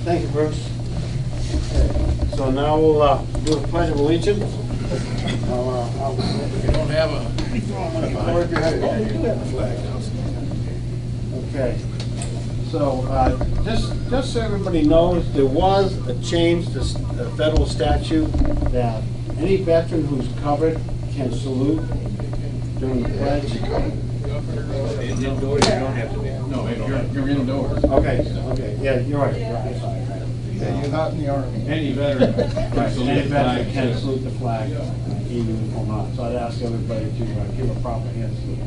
Thank you, Bruce. Okay. So now we'll do the Pledge of Allegiance. We don't have a flag. Okay. So just so everybody knows, there was a change to federal statute that any veteran who's covered can salute during the pledge. Indoors, you don't have to be. No, you're indoors. Okay, yeah, you're right. Yeah, you're not in the Army. Any veteran. Any veteran can salute the flag, even or not. So I'd ask everybody to give a proper hand salute.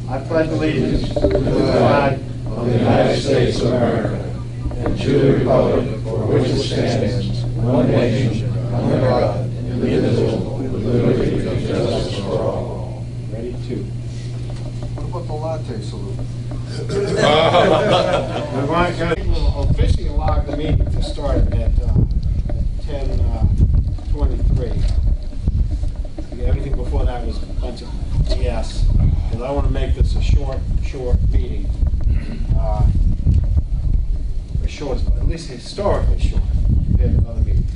I pledge allegiance to the flag of the United States of America and to the republic for which it stands, one nation, under God, indivisible, with liberty and justice for all. Ready, two. What about the latte salute? We'll officially allow the meeting to start at 10:23. Everything before that was a bunch of BS, because I want to make this a short meeting. At least historically short compared to other meetings.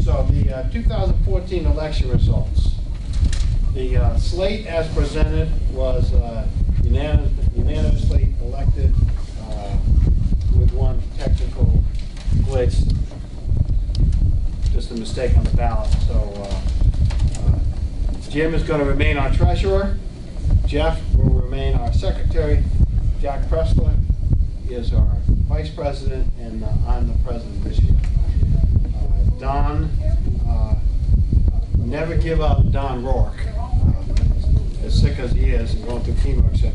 So the 2014 election results. The slate as presented was unanimously elected with one technical glitch, just a mistake on the ballot. So Jim is going to remain our treasurer. Jeff will remain our secretary. Jack Pressler is our vice president, and I'm the president this year. Don, never give up Don Rourke, as sick as he is and going through chemo, etc.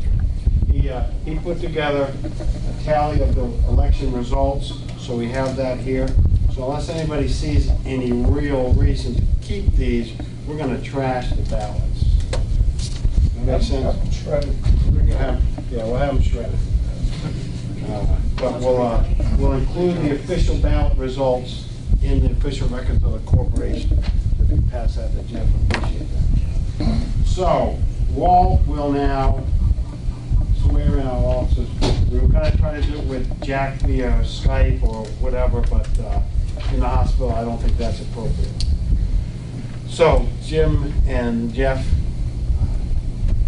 He put together a tally of the election results, so we have that here. So unless anybody sees any real reason to keep these, we're going to trash the ballots. That makes sense? Shredded. We'll have them shredded. But we'll include the official ballot results in the official records of the corporation. If you pass that to Jeff, I appreciate that. So, Walt will now swear in our officers. We were going to try to do it with Jack via Skype or whatever, but in the hospital, I don't think that's appropriate. So, Jim and Jeff,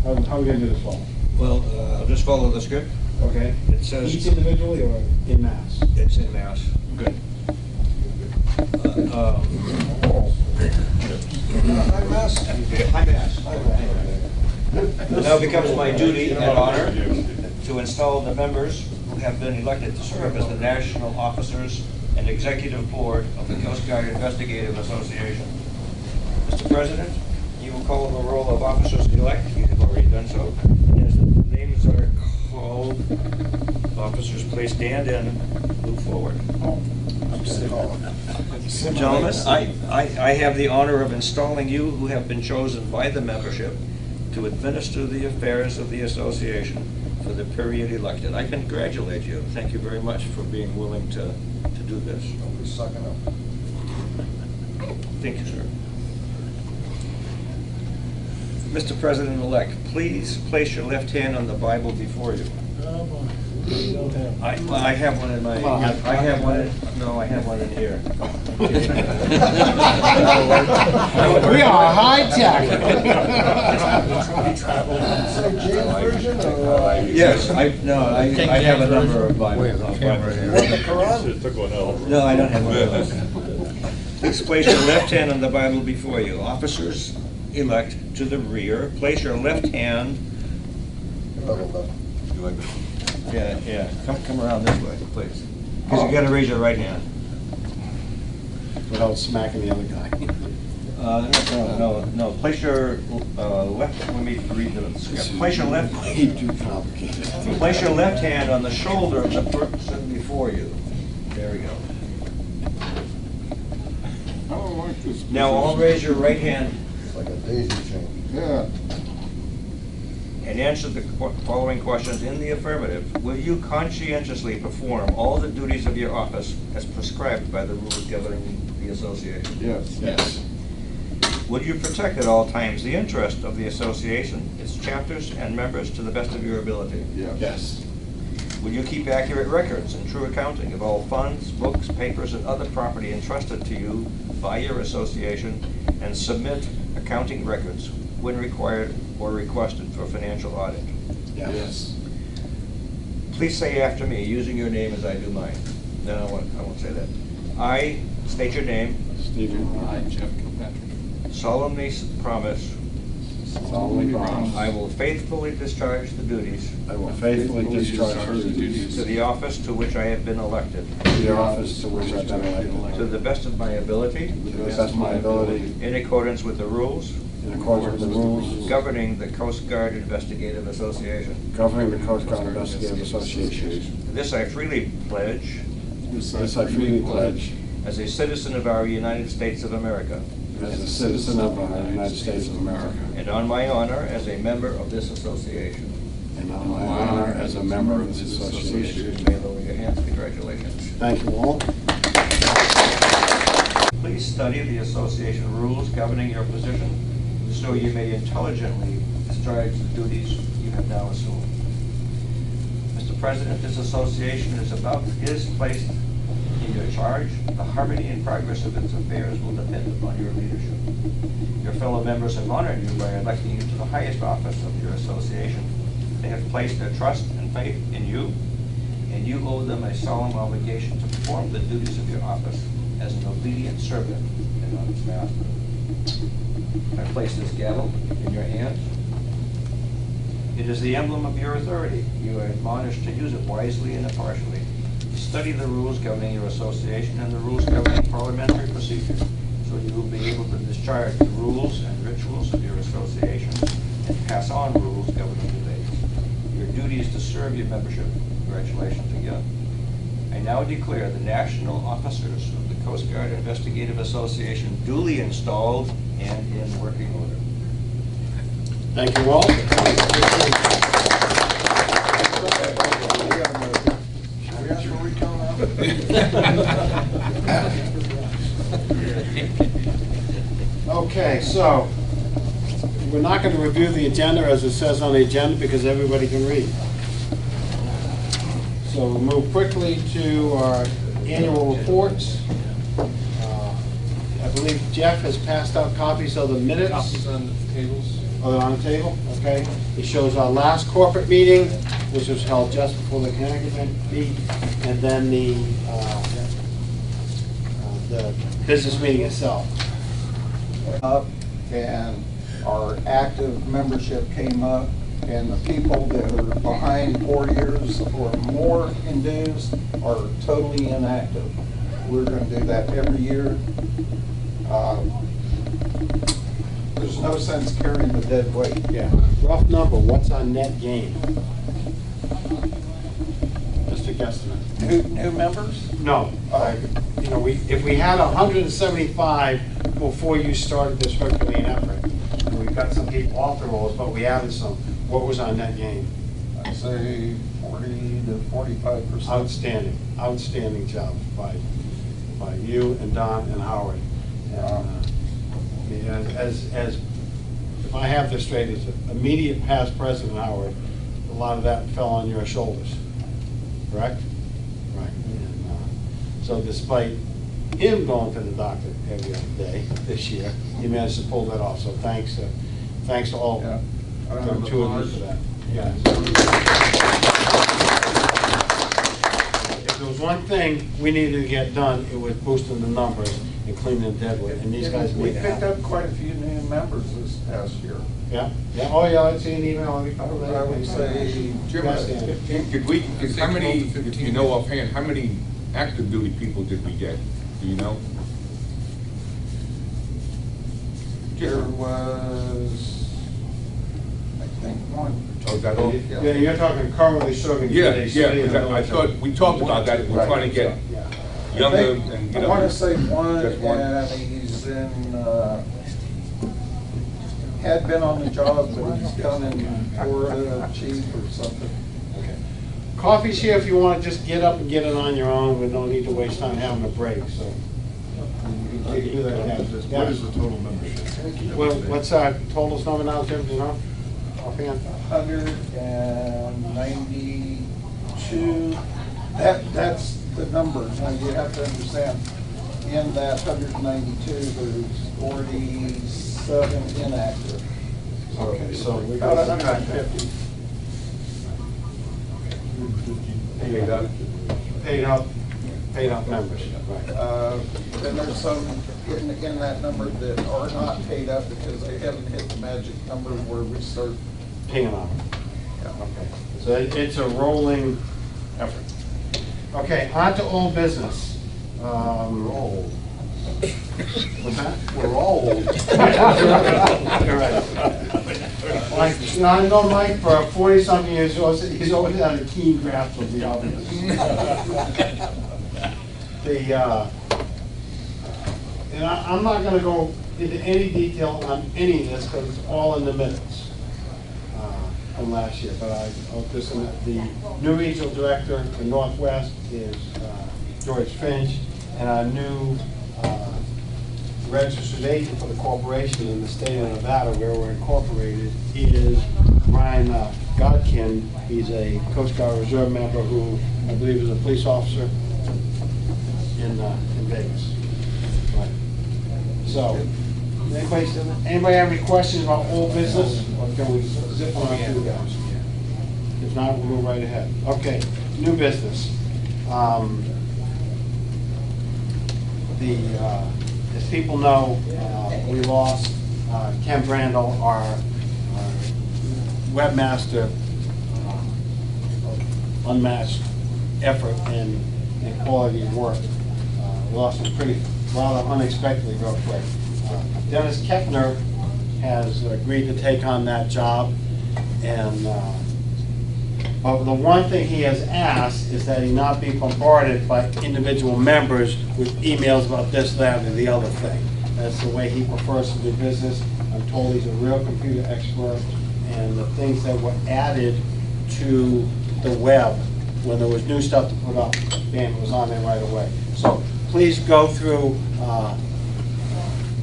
how are we going to do this, Walt? Well, I'll just follow the script. Okay. It says Each individually or in mass? it's in mass. Good. High mass? High mass. It now becomes my duty and honor to install the members who have been elected to serve as the national officers and executive board of the Coast Guard Investigative Association. Mr. President, you will call the roll of officers-elect. You have already done so. As the names are called, officers please stand and move forward. Gentlemen, I have the honor of installing you who have been chosen by the membership to administer the affairs of the association for the period elected. I congratulate you. Thank you very much for being willing to do this. Nobody's sucking up. Thank you, sir. Mr. President-elect, please place your left hand on the Bible before you. I have one in my. I have one. No, I have one in here. We are high tech. Yes, I have a number of Bibles. No, I don't have one of those. Please place your left hand on the Bible before you. Officers elect to the rear. Place your left hand. Yeah. Come around this way, please. Because you got to raise your right hand. Without smacking the other guy. No. Place your left. Let me read the script. Place your left. Too complicated. Place your left hand on the shoulder of the person before you. There we go. I don't like this. Now all raise your right hand. It's like a daisy chain. Yeah. And answer the following questions in the affirmative. Will you conscientiously perform all the duties of your office as prescribed by the rules governing the association? Yes. Will you protect at all times the interest of the association, its chapters and members to the best of your ability? Yes. Yes. Will you keep accurate records and true accounting of all funds, books, papers, and other property entrusted to you by your association, and submit accounting records when required or requested for financial audit? Yes. Please say after me, using your name as I do mine. No, I won't say that. I state your name. Stephen. I, Jeff Kilpatrick. Solemnly promise Solemnly promise. I will faithfully discharge the duties I will faithfully discharge the duties to the office to which I have been elected, to the office to which I've been elected, to the best of my ability, to the best of my ability, in accordance with the rules in accordance with the rules governing the Coast Guard Investigative Association. governing the Coast Guard Investigative Association. This I freely pledge This I freely pledge as a citizen of our United States of America, as a citizen of the United States of America, and on my honor as a member of this association. and on my honor as a member of this association. May I lower your hands? Congratulations. Thank you all. Please study the association rules governing your position so you may intelligently discharge the duties you have now assumed. Mr. President, this association is placed in your charge. The harmony and progress of its affairs will depend upon your leadership. Your fellow members have honored you by electing you to the highest office of your association. They have placed their trust and faith in you, and you owe them a solemn obligation to perform the duties of your office as an obedient servant and honest master. I place this gavel in your hands. It is the emblem of your authority. You are admonished to use it wisely and impartially. Study the rules governing your association and the rules governing parliamentary procedure, so you will be able to discharge the rules and rituals of your association and pass on rules governing the day. Your duty is to serve your membership. Congratulations again. I now declare the national officers of the Coast Guard Investigative Association duly installed and in working order. Thank you all. Okay, so we're not going to review the agenda as it says on the agenda because everybody can read. So we'll move quickly to our annual reports. I believe Jeff has passed out copies of the minutes. Copies on the tables. Oh, they're on the table? Okay. It shows our last corporate meeting, which was held just before the Connecticut meet, and then the business meeting itself. Up, and our active membership came up, and the people that are behind 4 years or more in dues are totally inactive. We're going to do that every year. There's no sense carrying the dead weight. Yeah. Rough number, what's our net gain? Just a guesstimate. New members? No. You know, if we had 175 before you started this Herculean effort, and we've got some people off the rolls, but we added some, what was our net gain? I'd say 40 to 45%. Outstanding, outstanding job by you and Don and Howard. And, as if I have this straight, as immediate past President Howard, a lot of that fell on your shoulders, correct? Right. And, so despite him going to the doctor every other day this year, he managed to pull that off. So thanks to all Yeah. the two of you for that. Yeah. If there was one thing we needed to get done, it was boosting the numbers and cleaning the dead weight. And these guys We made it picked happen. up quite a few new members this past year. Yeah, yeah, oh yeah, I see an email. I would say, Jim, how many, if you know offhand, how many active duty people did we get? Do you know? there was, I think, one. Oh, is that all? Yeah, you're talking currently serving. Yeah, today, yeah, city in the I thought, we talked about that, we're trying to get Yeah. younger and, you I want know. to say one, Just one. and he's in, had been on the job, but he's down in Florida, chief or something. Okay. Coffee's here if you want to just get up and get it on your own. We don't need to waste time having a break, so. You can do that. What is the total membership? Well, what's our totals number now, Jim, do you know? Offhand? 192 2, that's the number. Now, you have to understand, in that 192, there's 47 inactive. Okay, so we About got 150. paid up members, right. Then there's some in that number that are not paid up because they haven't hit the magic number where we start. Paying up. Yeah. Okay, so it's a rolling effort. Okay, on to old business. We're old. What's that? We're old. You're right. Like, you know, I've known Mike for 40-something years, he's always had a keen grasp of the obvious. And I'm not gonna go into any detail on any of this, because it's all in the minutes from last year, but the new regional director for Northwest is George Finch, and our new registered agent for the corporation in the state of Nevada, where we're incorporated, is Ryan Godkin. He's a Coast Guard Reserve member who I believe is a police officer in Vegas. Right. So, anybody have any questions about old business? Or can we zip on through that? If not, we'll go right ahead. Okay, new business. As people know, we lost Ken Brandel, our webmaster, unmatched effort and quality of work. Lost him pretty rather unexpectedly real quick. Dennis Kepner has agreed to take on that job, and but the one thing he has asked is that he not be bombarded by individual members with emails about this, that, and the other thing. That's the way he prefers to do business. I'm told he's a real computer expert, and the things that were added to the web when there was new stuff to put up, bam, it was on there right away. So please go through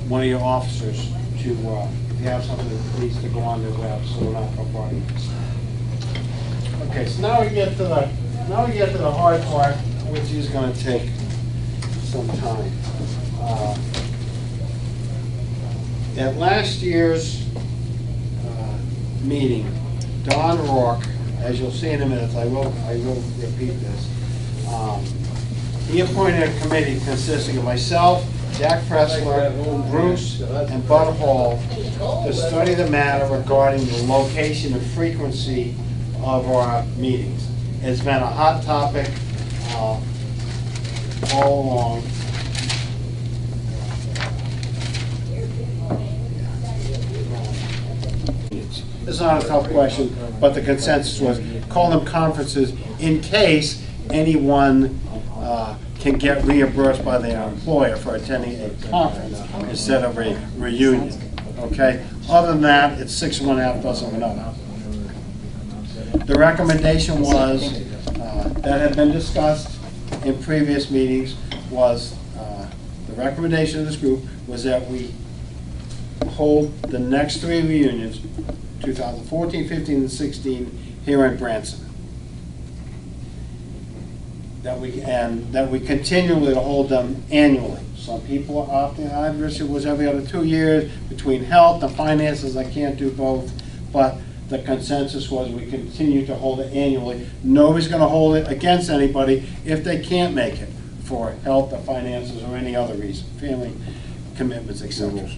one of your officers to, if you have something that needs to go on the web, so we're not bombarding this. Okay, so now we get to the hard part, which is going to take some time. At last year's meeting, Don Rourke, as you'll see in a minute, I will repeat this. He appointed a committee consisting of myself, Jack Pressler, Bruce, and Bud Hall to study the matter regarding the location and frequency of our meetings. It's been a hot topic all along. It's not a tough question, but the consensus was call them conferences in case anyone can get reimbursed by their employer for attending a conference instead of a reunion. Okay? Other than that, it's 6 of one, half dozen of another. The recommendation was, that had been discussed in previous meetings, was, the recommendation of this group was that we hold the next 3 reunions, 2014, 15, and 16, here in Branson. That we continually to hold them annually. Some people are opting, I wish it was every other 2 years. Between health and finances, I can't do both, but the consensus was we continue to hold it annually. Nobody's going to hold it against anybody if they can't make it for health or finances or any other reason, family commitments, etc.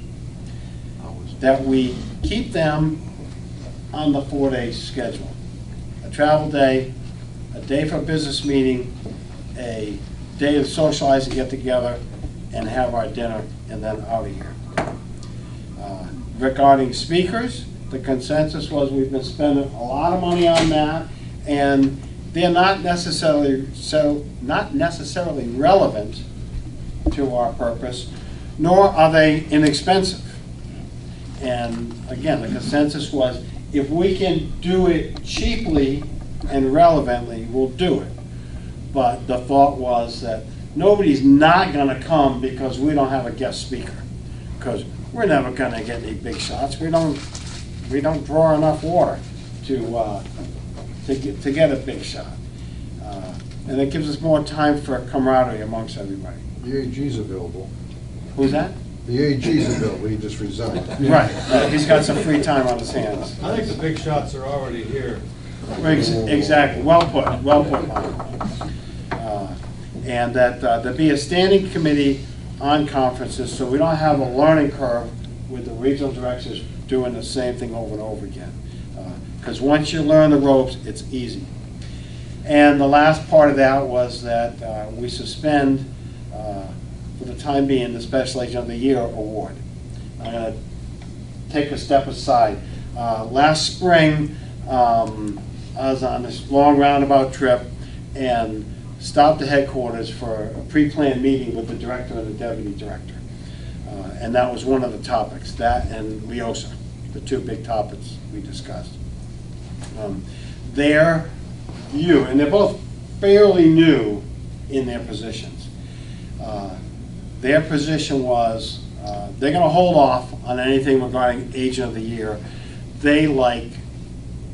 That we keep them on the 4-day schedule. A travel day, a day for a business meeting, a day of socializing, get together, and have our dinner, and then out of here. Regarding speakers, the consensus was we've been spending a lot of money on that, and they're not necessarily relevant to our purpose, nor are they inexpensive. And again, the consensus was if we can do it cheaply and relevantly, we'll do it. But the thought was that nobody's not going to come because we don't have a guest speaker, because we're never going to get any big shots. We don't draw enough water to get a big shot. and it gives us more time for camaraderie amongst everybody. The AG's available. Who's that? The AG's available, he just resigned. Right, he's got some free time on his hands. I think the big shots are already here. Exactly, well put, Mike. And that there be a standing committee on conferences, so we don't have a learning curve with the regional directors doing the same thing over and over again. Because once you learn the ropes, it's easy. And the last part of that was that we suspend, for the time being, the Special Agent of the Year award. I'm going to take a step aside. Last spring, I was on this long roundabout trip and stopped at headquarters for a pre-planned meeting with the director and the deputy director. And that was one of the topics, that and LEOSA, the two big topics we discussed. Their view, and they're both fairly new in their positions. Their position was they're going to hold off on anything regarding Agent of the Year. They like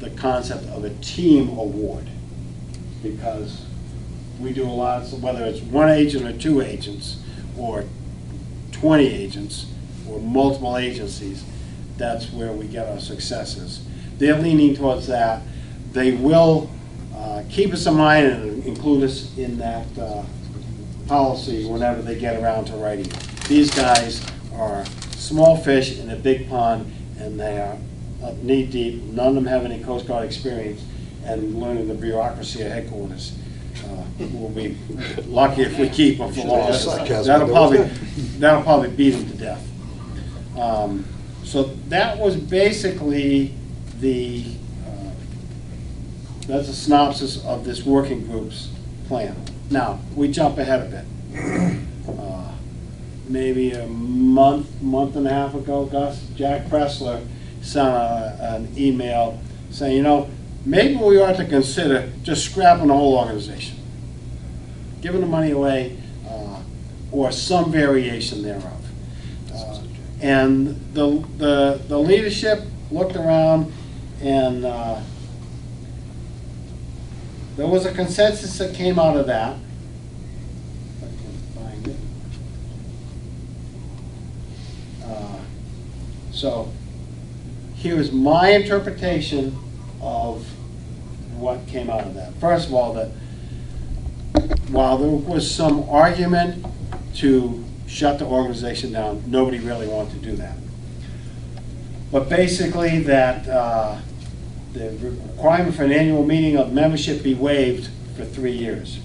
the concept of a team award because we do a lot, whether it's one agent or two agents or 20 agents or multiple agencies, that's where we get our successes. They're leaning towards that. They will keep us in mind and include us in that policy whenever they get around to writing it. These guys are small fish in a big pond, and they are knee deep. None of them have any Coast Guard experience, and learning the bureaucracy at headquarters. We'll be lucky if we keep them for long. That'll probably beat them to death. So that was basically that's a synopsis of this working group's plan. Now, we jump ahead a bit. Maybe a month and a half ago, Jack Pressler sent an email saying, you know, maybe we ought to consider just scrapping the whole organization, giving the money away, or some variation thereof. And the leadership looked around, and there was a consensus that came out of that. If I can find it. So here's my interpretation of what came out of that. First of all, that while there was some argument to shut the organization down, nobody really wanted to do that. But basically that the requirement for an annual meeting of membership be waived for 3 years.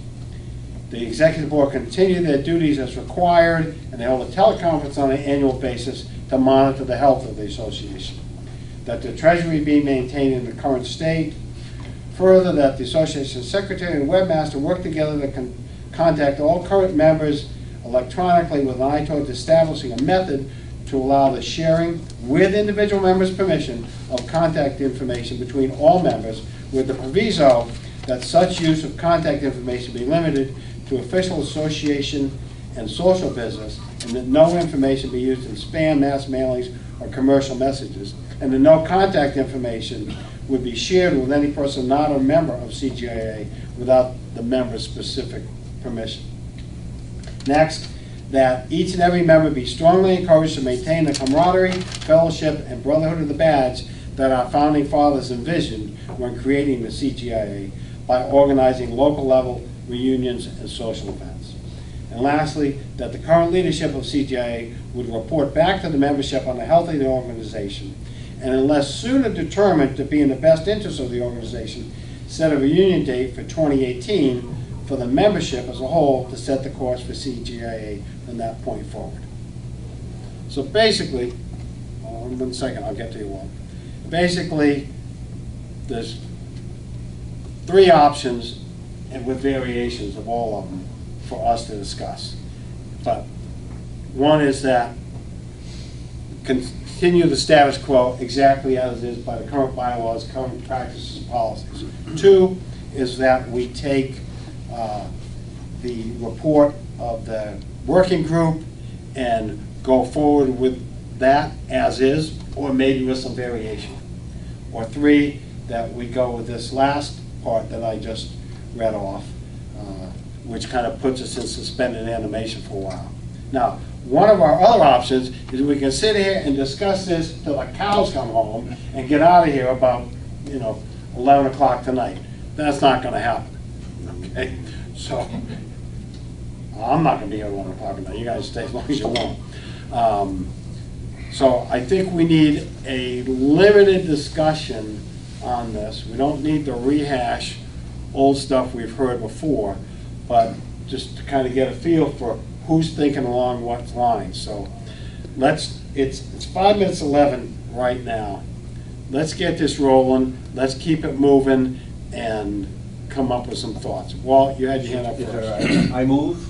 The executive board continue their duties as required, and they hold a teleconference on an annual basis to monitor the health of the association. That the treasury be maintained in the current state. Further, that the association secretary and webmaster work together to contact all current members electronically with an eye towards establishing a method to allow the sharing, with individual members' permission, of contact information between all members, with the proviso that such use of contact information be limited to official association and social business, and that no information be used in spam, mass mailings, or commercial messages, and that no contact information would be shared with any person not a member of CGIA without the member's specific permission. Next, that each and every member be strongly encouraged to maintain the camaraderie, fellowship, and brotherhood of the badge that our founding fathers envisioned when creating the CGIA by organizing local level reunions and social events. And lastly, that the current leadership of CGIA would report back to the membership on the health of the organization, and unless sooner determined to be in the best interest of the organization, set a reunion date for 2018 for the membership as a whole to set the course for CGIA from that point forward. So basically, in 1 second, I'll get to you all. Basically, there's 3 options, and with variations of all of them for us to discuss. But one is that continue the status quo exactly as it is by the current bylaws, current practices, and policies. 2 is that we take the report of the working group and go forward with that as is, or maybe with some variation. Or 3, that we go with this last part that I just read off, which kind of puts us in suspended animation for a while. Now, one of our other options is we can sit here and discuss this till the cows come home and get out of here about, 11 o'clock tonight. That's not gonna happen, okay? So, I'm not gonna be here at 11 o'clock tonight. You guys stay as long as you want. So I think we need a limited discussion on this. We don't need to rehash old stuff we've heard before, but just to kind of get a feel for who's thinking along what lines. So it's 5 minutes 11 right now. Let's get this rolling, let's keep it moving, and come up with some thoughts. Walt, you had your hand up Yes, first. sir. I move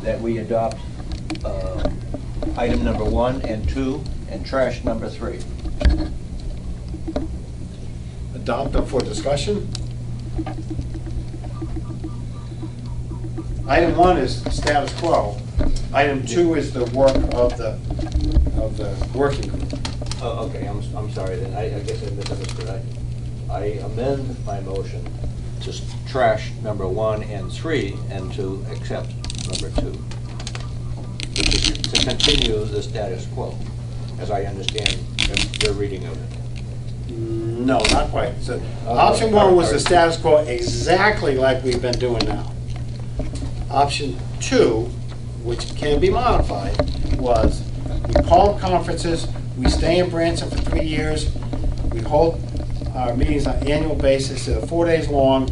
that we adopt item number 1 and 2 and trash number 3. Adopt them for discussion. Item 1 is status quo. Item 2 is the work of the working group. Oh, okay, I'm sorry then, I guess I misunderstood. I amend my motion to trash number 1 and 3 and to accept number 2. To continue the status quo, as I understand their reading of it. No, not quite. So, option 1 was the status quo exactly like we've been doing now. Option 2, which can be modified, was we call conferences, we stay in Branson for 3 years, we hold our meetings on an annual basis, they're 4 days long,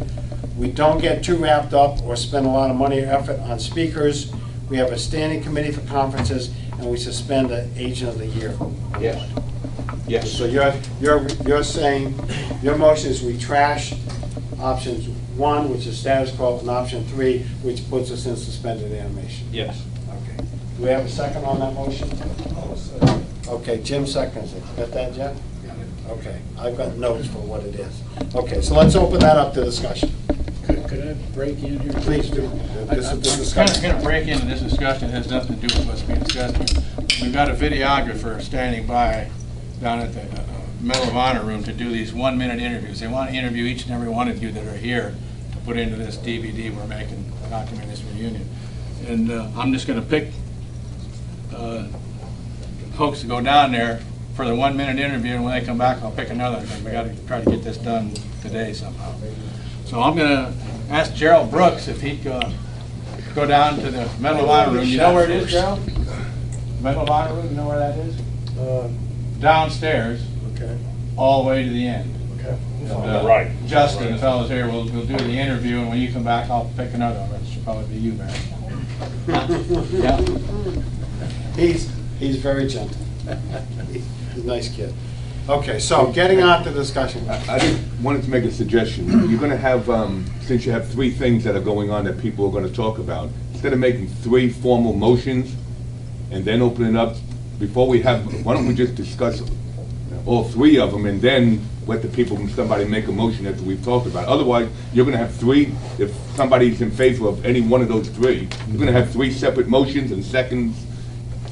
we don't get too wrapped up or spend a lot of money or effort on speakers, we have a standing committee for conferences, and we suspend the Agent of the Year. Yes. Yes. So you're saying, your motion is we trash options 1, which is status quo, and option 3, which puts us in suspended animation. Yes. Okay. Do we have a second on that motion? Okay, Jim seconds it. Got that, Jim? Okay, I've got notes for what it is. Okay, so let's open that up to discussion. Could I break in here? Please do. This is I'm kind of discussion. going to break into this discussion. It has nothing to do with what's being discussed here. We've got a videographer standing by down at the Medal of Honor room to do these 1-minute interviews. They want to interview each and every one of you that are here to put into this DVD we're making, documenting this reunion. And I'm just going to pick folks to go down there for the 1-minute interview, and when they come back, I'll pick another, because we got to try to get this done today somehow. So I'm going to ask Gerald Brooks if he'd go down to the Medal of Honor room. You know where it is, Gerald? Medal of Honor room, you know where that is? Downstairs, Okay. all the way to the end. Okay. And, right. Justin, the fellows here, will do the interview, and when you come back, I'll pick another one. It should probably be you, Mary. Yeah. He's very gentle. He's a nice kid. Okay, so getting on to discussion. I just wanted to make a suggestion. You're going to have, since you have 3 things that are going on that people are going to talk about, instead of making 3 formal motions and then open it up, before we have, why don't we just discuss all 3 of them and then let the people from somebody make a motion after we've talked about it. Otherwise, you're going to have 3, if somebody's in favor of any one of those 3, you're going to have 3 separate motions and seconds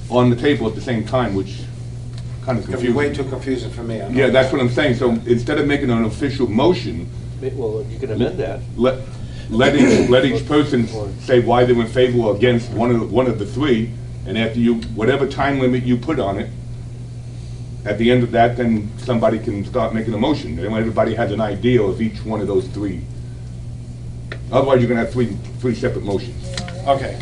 on the table at the same time, which kind of It's gonna be confusing. way too confusing for me. I know. Yeah, that's what I'm saying. So instead of making an official motion, Well, you can amend that. let each person say why they're in favor or against one of the 3, and after you, whatever time limit you put on it, at the end of that, then somebody can start making a motion. Then everybody has an idea of each one of those 3. Otherwise, you're gonna have three separate motions. Okay.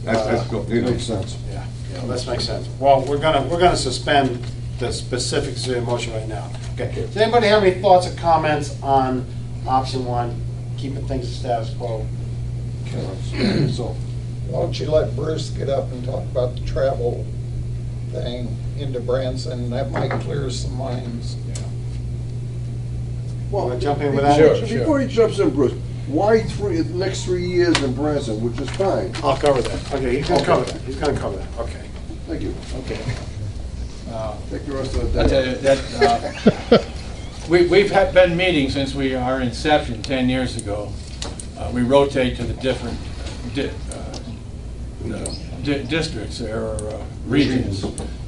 That's Makes sense. Yeah, that makes sense. Well, we're gonna suspend the specifics of the motion right now. Okay. Does anybody have any thoughts or comments on option 1, keeping things the status quo? So why don't you let Bruce get up and talk about the travel thing into Branson? That might clear some minds. Wanna jump in with that? Sure. Before he jumps in, Bruce, why the next 3 years in Branson, which is fine? I'll cover that. Okay, he's gonna cover that. He's gonna cover that. Okay. Thank you. Okay. Take the rest of the I tell day. you, that, we've been meeting since our inception 10 years ago. We rotate to the different districts or regions.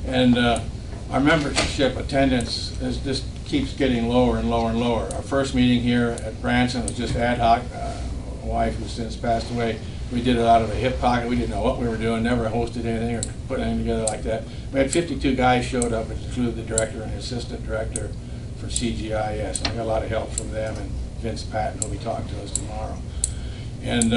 And our membership attendance just keeps getting lower and lower and lower. Our first meeting here at Branson was just ad hoc. wife who since passed away. We did it out of a hip pocket. We didn't know what we were doing, never hosted anything or put anything together like that. We had 52 guys showed up, which included the director and the assistant director for CGIS. And I got a lot of help from them and Vince Patton, who'll be talking to us tomorrow. And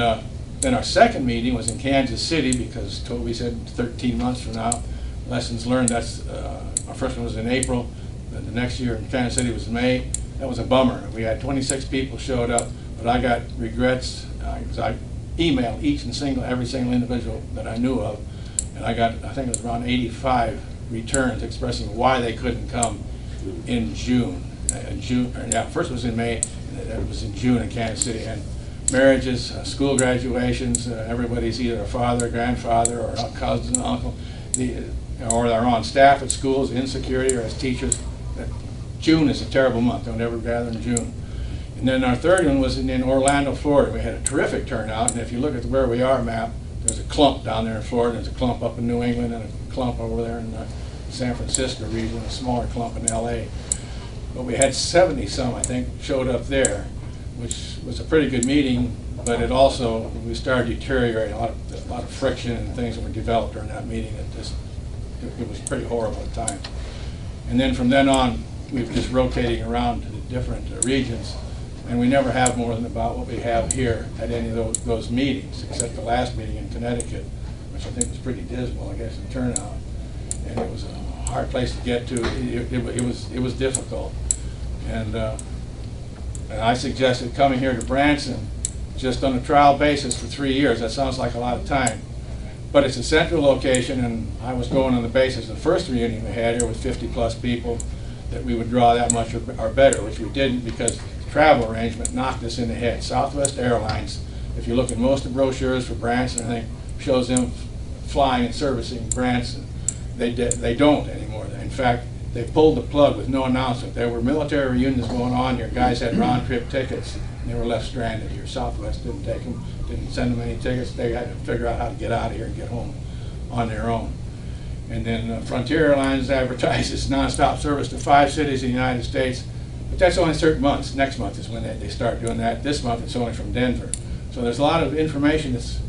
then our second meeting was in Kansas City because Toby said 13 months from now. Lessons learned, that's, our first one was in April. The next year in Kansas City was in May. That was a bummer. We had 26 people showed up, but I got regrets because I emailed every single individual that I knew of, and I think it was around 85 returns expressing why they couldn't come in June. First was in May, and it was in June in Kansas City. And marriages, school graduations, everybody's either a father, grandfather, or a cousin, uncle, or they're on staff at schools, in security, or as teachers. June is a terrible month. Don't ever gather in June. And then our third one was in Orlando, Florida. We had a terrific turnout, and if you look at the where we are map, there's a clump down there in Florida, there's a clump up in New England, and a clump over there in the San Francisco region, a smaller clump in LA. But we had 70-some, I think, showed up there, which was a pretty good meeting, but it also, we started deteriorating, a lot of friction and things that were developed during that meeting. It was pretty horrible at times. And then from then on, we've just rotating around to the different regions, and we never have more than about what we have here at any of those meetings, except the last meeting in Connecticut, which I think was pretty dismal, I guess, in turnout. And it was a hard place to get to. It was difficult. And I suggested coming here to Branson just on a trial basis for 3 years. That sounds like a lot of time. But it's a central location, and I was going on the basis of the first reunion we had here with 50-plus people that we would draw that much or better, which we didn't because the travel arrangement knocked us in the head. Southwest Airlines, if you look at most of the brochures for Branson, I think shows them flying and servicing Branson. They don't anymore. In fact, they pulled the plug with no announcement. There were military reunions going on here. Guys had round-trip tickets, and they were left stranded here. Southwest didn't take them, didn't send them any tickets. They had to figure out how to get out of here and get home on their own. And then Frontier Airlines advertises nonstop service to 5 cities in the United States, but that's only certain months. Next month is when they start doing that. This month it's only from Denver. So there's a lot of information that's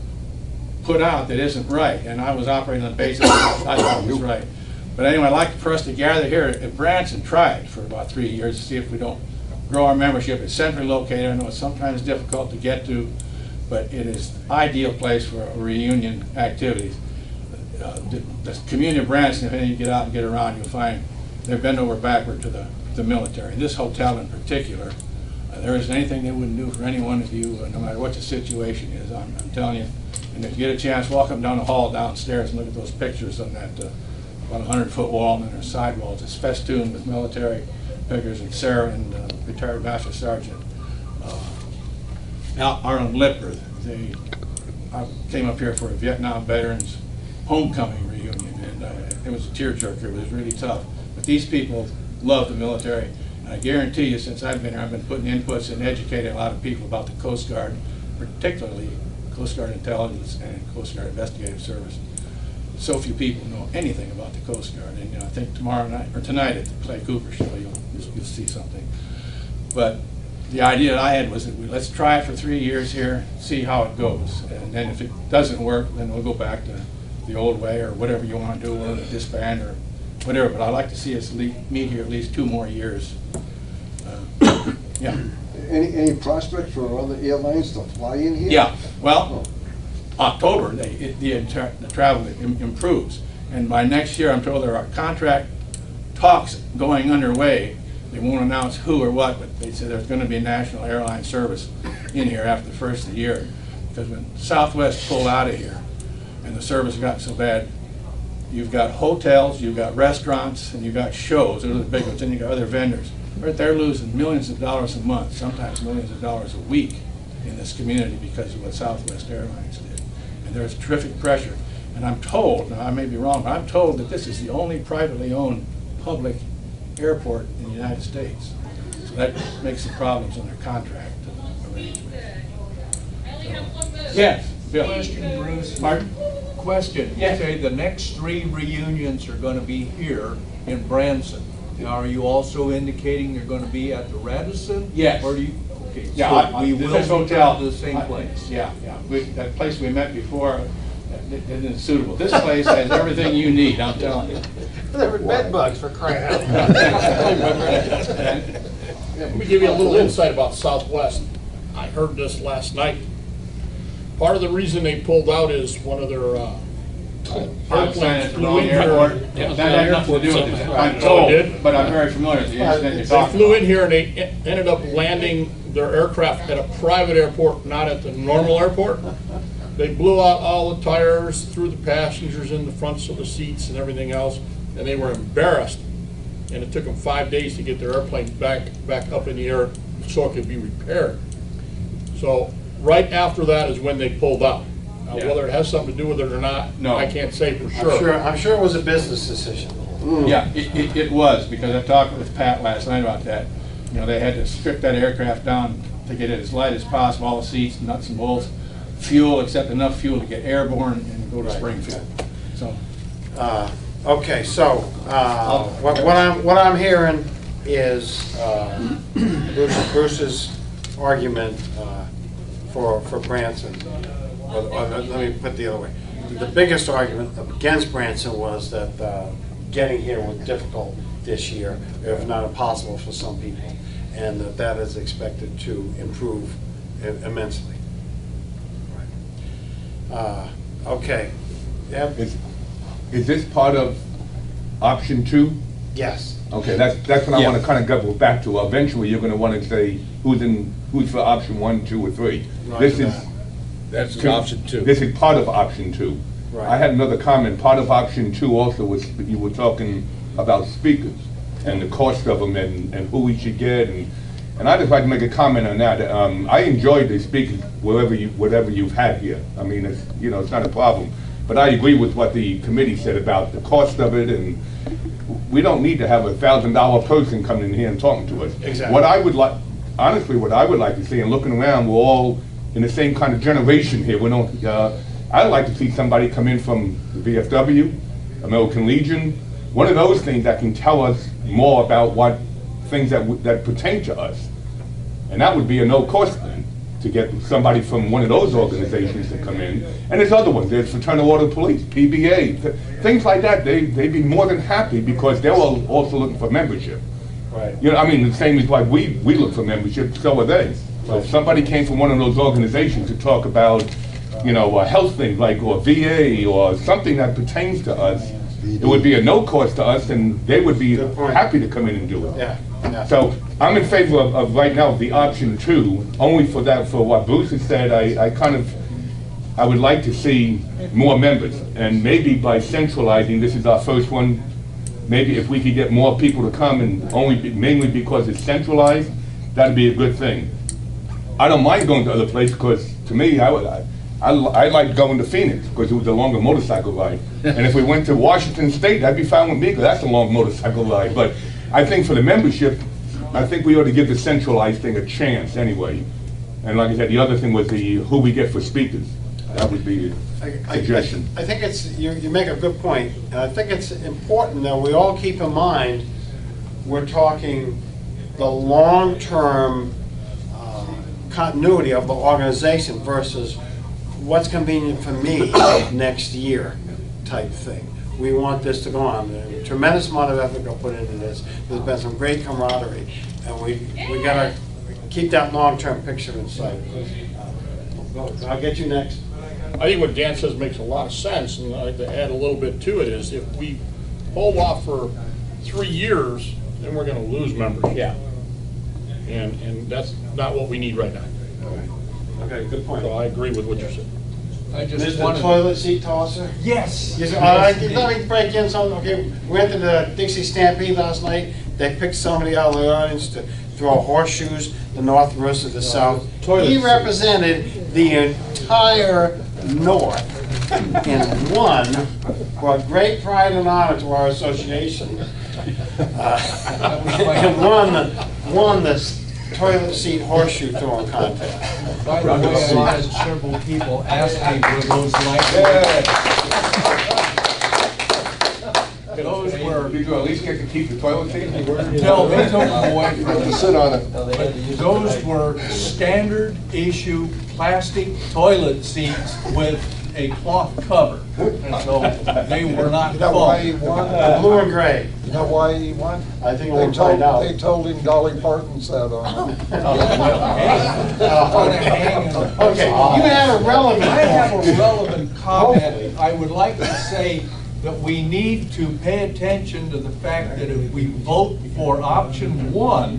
put out that isn't right, and I was operating on the basis that I thought it was right. But anyway, I'd like for us to gather here at Branson, try it for about 3 years to see if we don't grow our membership. It's centrally located. I know it's sometimes difficult to get to, but it is the ideal place for reunion activities. The community of Branson, if you get out and get around, you'll find they're bent over backward to the military. This hotel in particular, there isn't anything they wouldn't do for any one of you, no matter what the situation is. I'm telling you. And if you get a chance, walk up down the hall downstairs and look at those pictures on that about 100-foot wall, and then there's sidewalls. It's festooned with military figures, and Sarah and retired Master Sergeant Arnold Lipper. I came up here for a Vietnam veterans homecoming reunion, and it was a tearjerker. It was really tough. But these people love the military, and I guarantee you, since I've been here, I've been putting inputs and educating a lot of people about the Coast Guard, particularly Coast Guard Intelligence and Coast Guard Investigative Service. So few people know anything about the Coast Guard, and I think tomorrow night or tonight at the Clay Cooper show you'll see something. But the idea that I had was that let's try it for 3 years here, see how it goes, and then if it doesn't work, then we'll go back to the old way or whatever you want to do, or disband or whatever. But I'd like to see us meet here at least 2 more years. Yeah. Any prospect for other airlines to fly in here? Yeah. Well, October the travel improves, and by next year I'm told there are contract talks going underway. They won't announce who or what, but they say there's going to be a national airline service in here after the first of the year, because when Southwest pulled out of here and the service got so bad, you've got hotels, you've got restaurants, and you've got shows. Those are the big ones. And you've got other vendors. Right, they're losing millions of dollars a month, sometimes millions of dollars a week in this community because of what Southwest Airlines did. And there's terrific pressure. And I'm told, now I may be wrong, but I'm told that this is the only privately owned public airport in the United States. So that makes some problems on their contract arrangement. Yes, Bill. Question, Bruce. Pardon? Question. Yes. You say the next 3 reunions are going to be here in Branson. Now, are you also indicating they're going to be at the Radisson? Yes. Or do you? Okay, Yeah, so we will this be hotel. going to the same place. Yeah, yeah. That place we met before isn't suitable. This place has everything you need, I'm telling you. There were bed bugs for crying out loud. Let me give you a little insight about Southwest. I heard this last night. Part of the reason they pulled out is one of their airplanes flew in here. That had nothing to do with it. I'm Oh, it told, did? but I'm very familiar with the incident you're They talking flew about. in here and they ended up landing their aircraft at a private airport, not at the normal airport. They blew out all the tires, threw the passengers in the fronts of the seats and everything else, and they were embarrassed. And it took them 5 days to get their airplane back up in the air so it could be repaired. So right after that is when they pulled out. Now, Yeah. whether it has something to do with it or not, No. I can't say for I'm sure it was a business decision. Yeah, it was, because I talked with Pat last night about that. You know, they had to strip that aircraft down to get it as light as possible, all the seats, nuts and bolts, fuel, except enough fuel to get airborne and go to Right. Springfield. So, Okay, so, what I'm hearing is Bruce's argument for Branson. Or let me put it the other way. The biggest argument against Branson was that getting here was difficult this year, if not impossible for some people, and that is expected to improve immensely. Okay. Yep. Is this part of option 2? Yes. Okay, that's what I want to kind of go back to. Eventually, you're going to want to say who's for option 1, 2, or 3. This is That's option 2. This is part of option 2. Right. I had another comment. Part of option 2 also was you were talking about speakers and the cost of them and who we should get, and I just like to make a comment on that. I enjoyed the speakers whatever you've had here. I mean, it's not a problem. But I agree with what the committee said about the cost of it, and we don't need to have a $1,000 person coming in here and talking to us. Exactly. What I would like to see, and looking around, we're all in the same kind of generation here. We don't. I'd like to see somebody come in from the VFW, American Legion, one of those things that can tell us more about what things that pertain to us, and that would be a no-cost thing to get somebody from one of those organizations to come in. And there's other ones. There's Fraternal Order of Police, PBA, things like that. They'd be more than happy because they're also looking for membership. Right. You know, I mean, the same as like we look for membership, so are they. So if somebody came from one of those organizations to talk about, you know, health things like, or VA or something that pertains to us, it would be a no cost to us, and they would be happy to come in and do it. Yeah. Yeah. So I'm in favor of right now the option 2, only for what Bruce has said. I would like to see more members, and maybe by centralizing, this is our first one, maybe if we could get more people to come, and mainly because it's centralized, that'd be a good thing. I don't mind going to other places, because to me, I like going to Phoenix because it was a longer motorcycle ride. And if we went to Washington State, that'd be fine with me because that's a long motorcycle ride. But I think for the membership, I think we ought to give the centralized thing a chance anyway. And like I said, the other thing was who we get for speakers. That would be a suggestion. I think you make a good point, and I think it's important that we all keep in mind we're talking the long-term continuity of the organization versus what's convenient for me next year type thing. We want this to go on. A tremendous amount of effort got put into this. There's been some great camaraderie, and we got to keep that long-term picture in sight. I'll get you next. I think what Dan says makes a lot of sense, and I'd like to add a little bit to it, is if we hold off for 3 years, then we're gonna lose members. Yeah. And that's not what we need right now. Okay, good point. So I agree with what you said. I just Mr. wanted. Toilet Seat Tosser? Yes. Yes, let me break in something. Okay, we went to the Dixie Stampede last night. They picked somebody out of the audience to throw horseshoes, the north versus the south. He represented the entire north and won for great pride and honor to our association. And won the toilet seat horseshoe throwing contest. By the way, I had several people ask me were those like. Those were Did you at least get to keep the toilet seat? No, they took them away from us. Sit on it. Those were standard issue plastic toilet seats with a cloth cover. And so they were not You know why he foam. won? Blue and gray. You know why he won? I think They we'll find out. told him Dolly Parton sat on it. Okay, you had a relevant. I have a relevant comment. I would like to say that we need to pay attention to the fact that if we vote for option 1,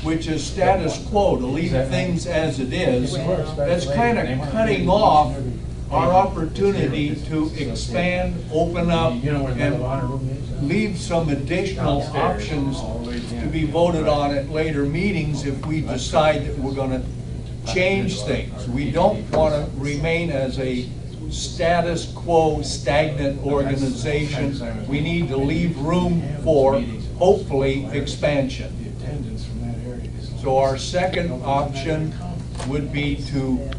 which is status quo, to leave things as it is, that's kind of cutting off our opportunity to expand, open up, and leave some additional options to be voted on at later meetings if we decide that we're going to change things. We don't want to remain as a status quo, stagnant organization. We need to leave room for, hopefully, expansion. So our second option would be to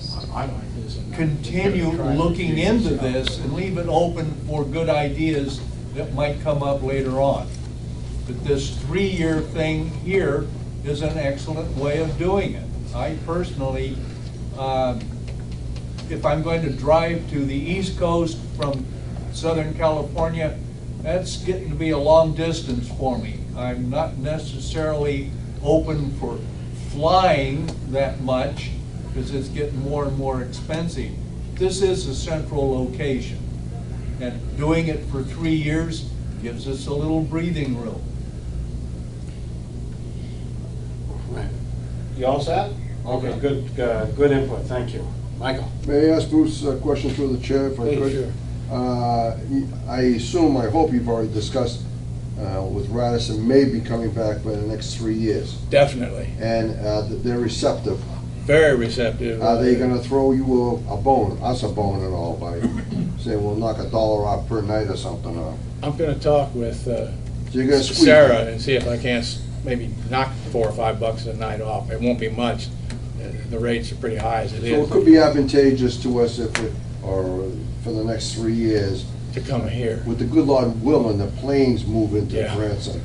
continue looking into this and leave it open for good ideas that might come up later on. But this 3-year thing here is an excellent way of doing it. I personally, if I'm going to drive to the East Coast from Southern California, that's getting to be a long distance for me. I'm not necessarily open for flying that much because it's getting more and more expensive. This is a central location, and doing it for 3 years gives us a little breathing room. You all set? Okay, good input, thank you. Michael? May I ask Bruce a question through the chair, if I could? I assume, I hope you've already discussed with Radisson maybe coming back by the next 3 years, Definitely. and that they're receptive. Very receptive. Are they gonna throw you a bone, us a bone and all, by saying we'll knock $1 off per night or something? I'm gonna talk with So you're gonna squeeze? Sarah and see if I can't maybe knock $4 or $5 a night off. It won't be much. The rates are pretty high as it So it is could be advantageous to us if it, or for the next 3 years, to come here. with the good Lord willing, the planes move into Yeah. Branson.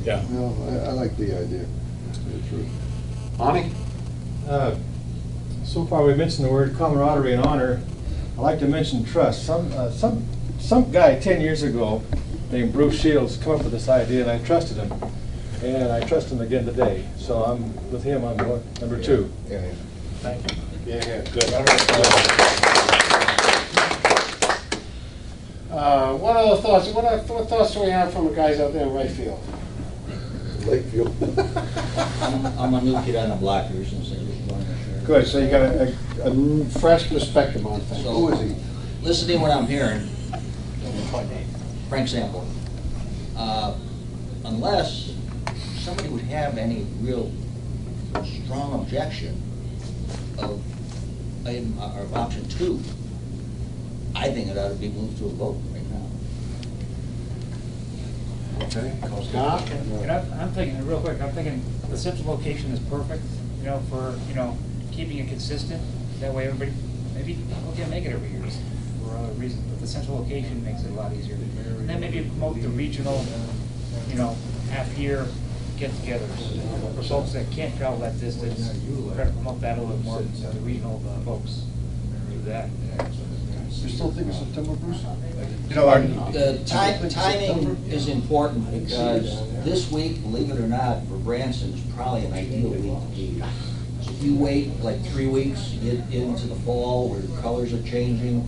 Yeah. You know, I like the idea, to tell you the truth. Bonnie? So far, we mentioned the word camaraderie and honor. I'd like to mention trust. Some guy 10 years ago named Bruce Shields came up with this idea, and I trusted him. And I trust him again today. So I'm with him on number 2. Yeah. Thank you. Yeah, good. What other thoughts, what thoughts do we have from the guys out there in right field? Lakeview. I'm a new kid on the block here since I was born. Good, so you got a fresh perspective on things. So, Who is he? listening to what I'm hearing, Frank Sample, unless somebody would have any real strong objection of option 2, I think it ought to be moved to a vote right now. Okay. Scott? And I'm thinking, real quick, I'm thinking the central location is perfect, for, keeping it consistent. That way everybody, maybe people can't make it every year for other reasons, but the central location makes it a lot easier. And then maybe promote the regional, half-year get-togethers for folks that can't travel that distance. Try to promote that a little more, the regional folks do that. You still think it's September, Bruce? The timing is important because this week, believe it or not, for Branson is probably an ideal week to be. So if you wait like 3 weeks, you get into the fall where the colors are changing,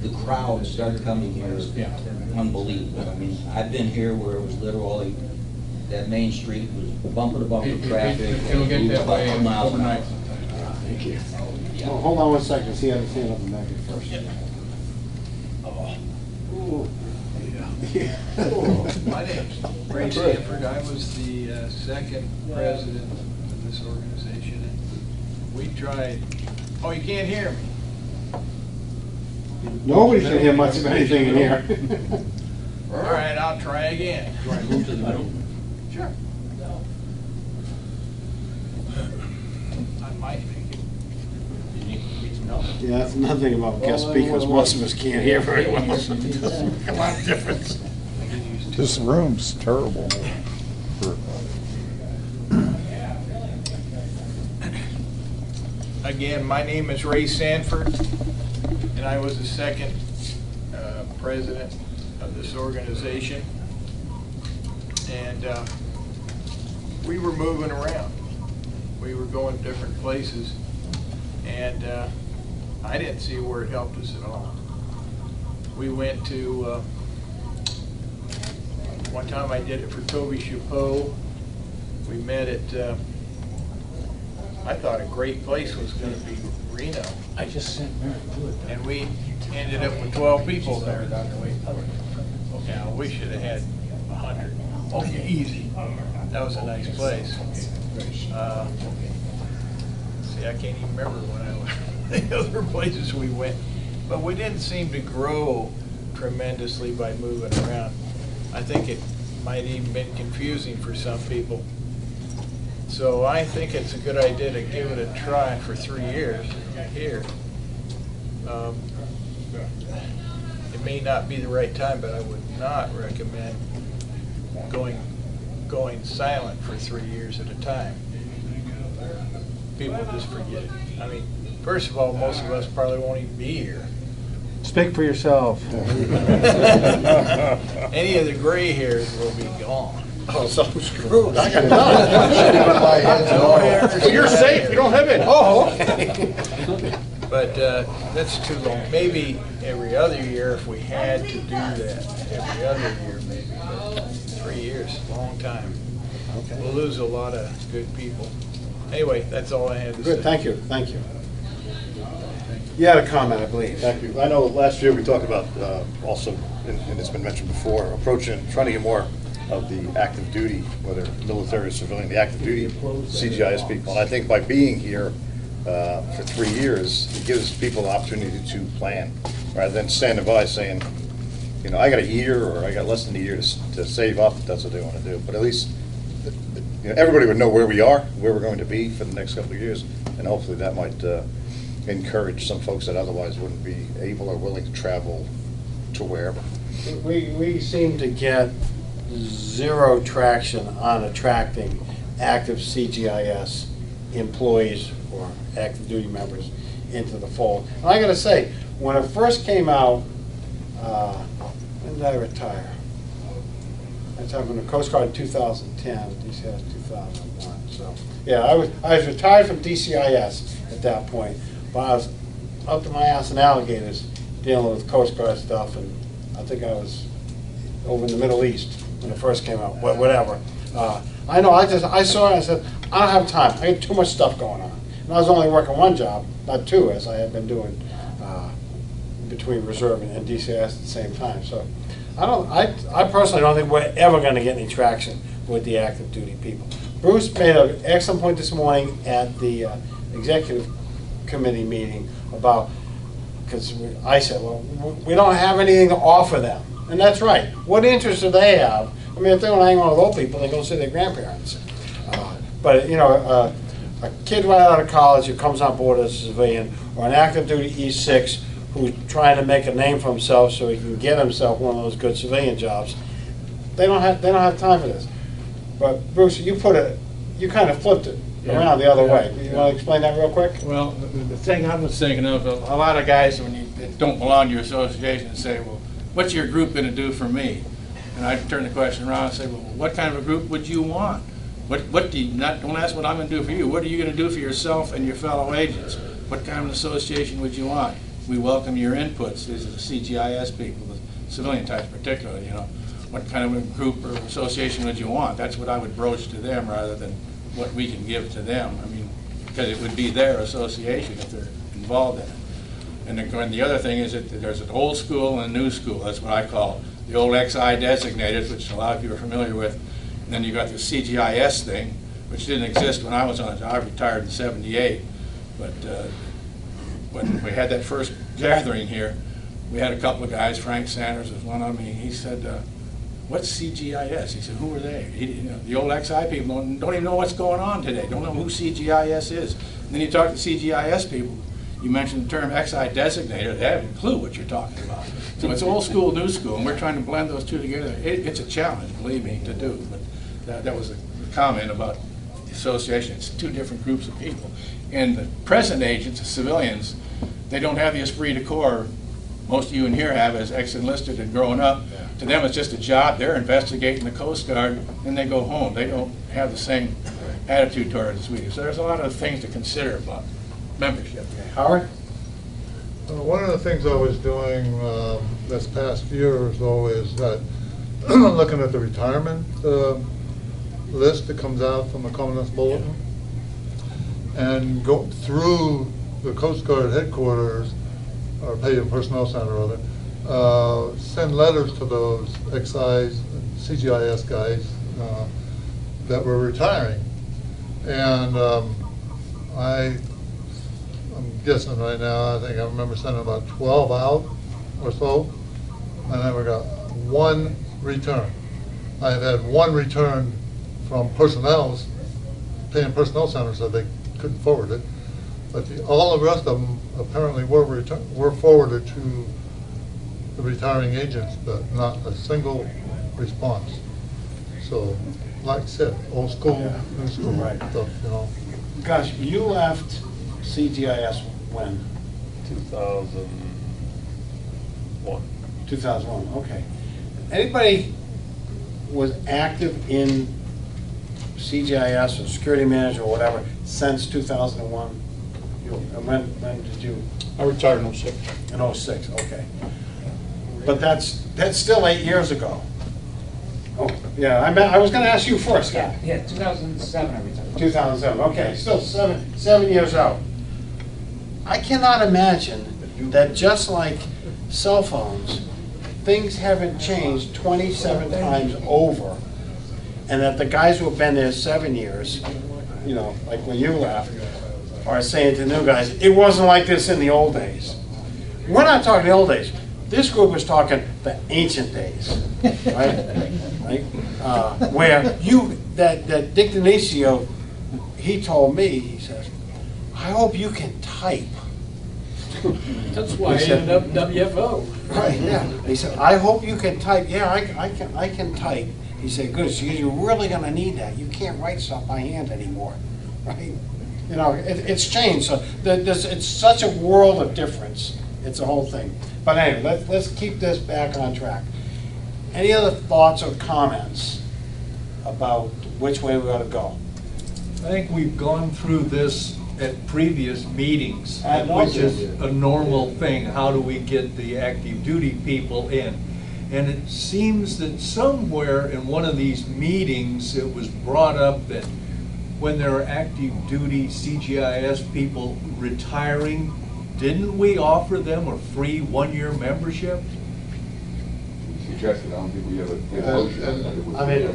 the crowds start coming here. Unbelievable. I mean, I've been here where it was literally, that main street was bumper to bumper traffic. It'll get that way about 2 miles an hour. overnight. Thank you. Well, hold on one second, see how the stand up and back at first. My name's Ray Stanford. I was the second president of this organization. And we tried, oh, you can't hear me? Nobody can hear much of anything in here. All right, I'll try again. Do I move to the middle? Sure. I might make it. Yeah, that's another thing about guest speakers, most of us can't hear very well. A lot of difference. I can use This room's terrible. Again, my name is Ray Sanford, and I was the second president of this organization. And we were moving around. We were going different places, and I didn't see where it helped us at all. We went to, one time I did it for Toby Chapeau. We met at, I thought a great place was going to be Reno. I just sent Mary to it. And we ended up with 12 people there. Yeah, we should have had 100. Okay, easy. That was a nice place. See, I can't even remember when I went, the other places we went. But we didn't seem to grow tremendously by moving around. I think it might even been confusing for some people. So I think it's a good idea to give it a try for 3 years here. It may not be the right time, but I would not recommend going silent for 3 years at a time. People just forget it. I mean, first of all, most of us probably won't even be here. Speak for yourself. Any of the gray hairs will be gone. Oh, so I'm screwed. I got none. Well, you're safe, you don't have it. Oh, okay. But that's too long. Maybe every other year if we had to do that. Every other year maybe, but 3 years, long time. Okay. We'll lose a lot of good people. Anyway, that's all I had to say. Good, thank you, thank you. You had a comment, I believe. Thank you. I know last year we talked about also, and it's been mentioned before, trying to get more of the active duty, whether military or civilian, the active duty CGIS people. And I think by being here for 3 years, it gives people the opportunity to plan, rather than standing by saying, you know, I got a year or I got less than a year to save up if that's what they want to do. But at least you know, everybody would know where we are, where we're going to be for the next couple of years, and hopefully that might encourage some folks that otherwise wouldn't be able or willing to travel to wherever. We seem to get zero traction on attracting active CGIS employees or active duty members into the fold. And I gotta say, when it first came out, when did I retire? I retired from the Coast Guard in 2010, DCIS 2001. So yeah, I was retired from DCIS at that point, but I was up to my ass in alligators dealing with Coast Guard stuff, and I think I was over in the Middle East when it first came out, whatever. I know, I saw it and I said, I don't have time, I have too much stuff going on. And I was only working one job, not two, as I had been doing between Reserve and DCIS at the same time. So I personally don't think we're ever gonna get any traction with the active duty people. Bruce made an excellent point this morning at the executive committee meeting about, because I said, well, we don't have anything to offer them. And that's right. What interest do they have? I mean, if they want to hang on with old people, they go see their grandparents. But, you know, a kid right out of college who comes on board as a civilian, or an active duty E6 who's trying to make a name for himself so he can get himself one of those good civilian jobs, they don't have time for this. But Bruce, you kind of flipped it around the other way. You want to explain that real quick? Well, the thing I was thinking of, a lot of guys when you don't belong to your association say, well, what's your group going to do for me? And I turn the question around and say, well, what kind of a group would you want? What do you not? Don't ask what I'm going to do for you. What are you going to do for yourself and your fellow agents? What kind of an association would you want? We welcome your inputs. These are the CGIS people, the civilian types particularly. You know, what kind of a group or association would you want? That's what I would broach to them rather than what we can give to them. I mean, because it would be their association if they're involved in it. And the other thing is that there's an old school and a new school. That's what I call the old XI designated, which a lot of you are familiar with. And then you got the CGIS thing, which didn't exist when I was on it. I retired in '78. But when we had that first gathering here, we had a couple of guys. Frank Sanders was one of them. He said, what's CGIS? He said, who are they? The old XI people don't even know what's going on today. Don't know who CGIS is. And then you talk to CGIS people, you mentioned the term XI designator, they haven't a clue what you're talking about. So it's old school, new school, and we're trying to blend those two together. It's a challenge, believe me, to do, but that was a comment about the association. It's two different groups of people. And the present agents, the civilians, they don't have the esprit de corps most of you in here have as ex-enlisted and growing up. To them, it's just a job. They're investigating the Coast Guard, and they go home. They don't have the same attitude toward it as we do. So there's a lot of things to consider about membership. Howard? One of the things I was doing this past year or so is that looking at the retirement list that comes out from the Commandant's Bulletin, and go through the Coast Guard headquarters, or Pay and Personnel Center rather, send letters to those XIs, CGIS guys that were retiring. And I'm guessing right now, I think I remember sending about 12 out or so, and then we got one return. I've had one return from personnel's, Pay and Personnel Center said they couldn't forward it. But all the rest of them apparently were forwarded to the retiring agents, but not a single response. So, like I said, old school, new school stuff, you know. Gosh, you left CGIS when? 2001. 2001, okay. Anybody was active in CGIS or security manager or whatever since 2001? When did you? I retired in '06. In '06, okay. But that's still 8 years ago. Oh, yeah, I was gonna ask you first, Scott. Yeah, 2007 I retired. 2007, okay, still seven years out. I cannot imagine that just like cell phones, things haven't changed 27 times over, and that the guys who have been there 7 years, you know, like when you left, are saying to new guys, it wasn't like this in the old days. We're not talking the old days. This group is talking the ancient days, right? Where that Dick Denicio, he told me, he says, I hope you can type. That's why I ended up WFO. Right, yeah. He said, I hope you can type. Yeah, I can type. He said, good, so you're really gonna need that. You can't write stuff by hand anymore, right? You know, it's changed. So it's such a world of difference. It's a whole thing. But anyway, let's keep this back on track. Any other thoughts or comments about which way we ought to go? I think we've gone through this at previous meetings, Ad which nauseam. is a normal thing. How do we get the active duty people in? And it seems that somewhere in one of these meetings, it was brought up that when there are active duty CGIS people retiring, didn't we offer them a free one-year membership? Suggested, I don't think we have a motion. I mean,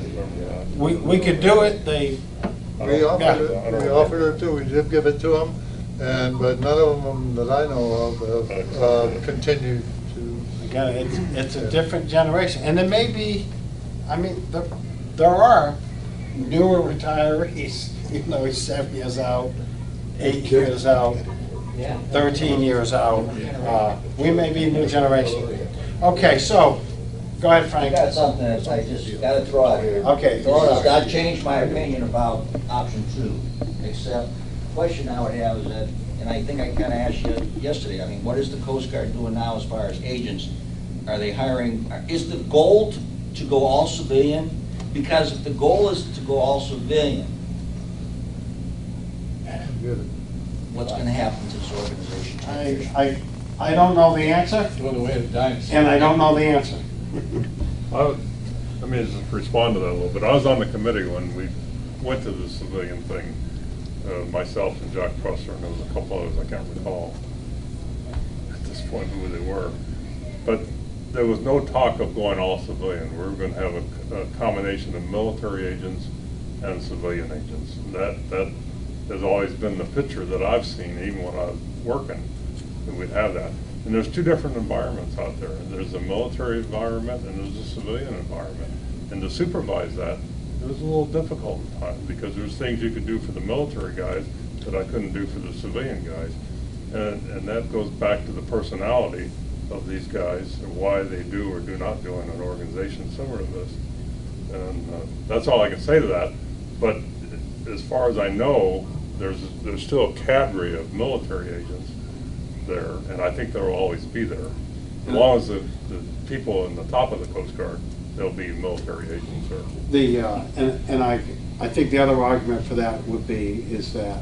we could do it. We offered it too, we did give it to them, but none of them that I know of have continued to. Again, it's a different generation, and there may be, I mean, there are newer retirees, even though he's 7 years out, 8 years out, 13 years out. We may be a new generation. Okay, so, go ahead, Frank. I got something that I just got to throw out here. Okay, throw it This out. has not changed my opinion about option 2, except the question I would have is that, and I think I kind of asked you yesterday, I mean, what is the Coast Guard doing now as far as agents? Are they hiring, is the goal to go all civilian? Because if the goal is to go all civilian, what's going to happen to this organization? I don't know the answer, Well, the way of the dynasty. and I don't know the answer. Let me just respond to that a little bit. I was on the committee when we went to the civilian thing, myself and Jack Presser, and there was a couple others I can't recall at this point who they were. But there was no talk of going all civilian. We were going to have a combination of military agents and civilian agents. That has always been the picture that I've seen, even when I was working, that we'd have that. And there's two different environments out there. There's a military environment and there's a civilian environment. And to supervise that, it was a little difficult at times because there's things you could do for the military guys that I couldn't do for the civilian guys. And that goes back to the personality of these guys and why they do or do not do in an organization similar to this. And that's all I can say to that. But as far as I know, there's still a cadre of military agents there, and I think there will always be there. As long as the people in the top of the Coast Guard, they'll be military agents. Or And I think the other argument for that would be is that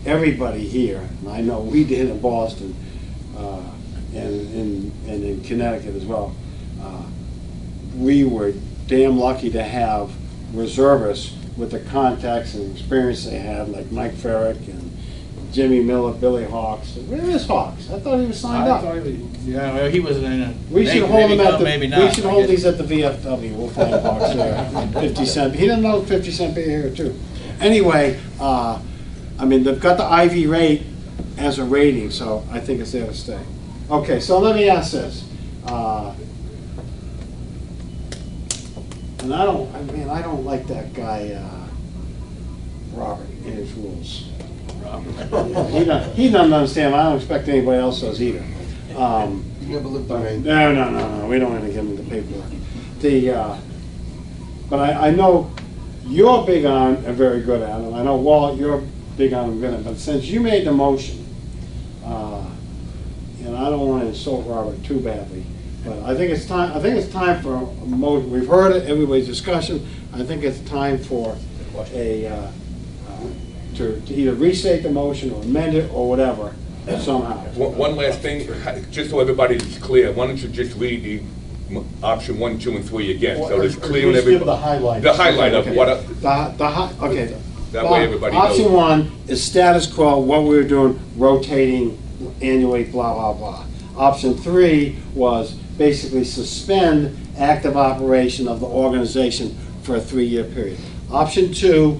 everybody here, and I know we did in Boston and in Connecticut as well, we were damn lucky to have reservists with the contacts and experience they had, like Mike Ferrick and Jimmy Miller, Billy Hawks. Where is Hawks? I thought he was signed up. Yeah, well, he was in a. We should hold him at the. Maybe not. We should hold these at the VFW. We'll find Hawks there. 50 cent. He didn't know 50 cent be here too. Anyway, I mean they've got the IV rate as a rating, so I think it's there to stay. Okay, so let me ask this. And I don't like that guy, Robert, in his rules. He doesn't understand. I don't expect anybody else does either. You never lived in Maine. No. We don't want to get into paperwork. But I know you're big on and very good at it. I know, Walt, you're big on and good at it. But since you made the motion, and I don't want to insult Robert too badly, but I think it's time. I think it's time for a motion. We've heard it, everybody's discussion. I think it's time for to either restate the motion or amend it or whatever somehow. One last thing, just so everybody's clear, why don't you just read the option 1, 2, and 3 again, so it's clear on everybody. The highlight. The highlight of what. Okay. That way everybody knows. Option 1 is status quo, what we were doing, rotating annually, blah, blah, blah. Option 3 was basically suspend active operation of the organization for a 3-year period. Option 2,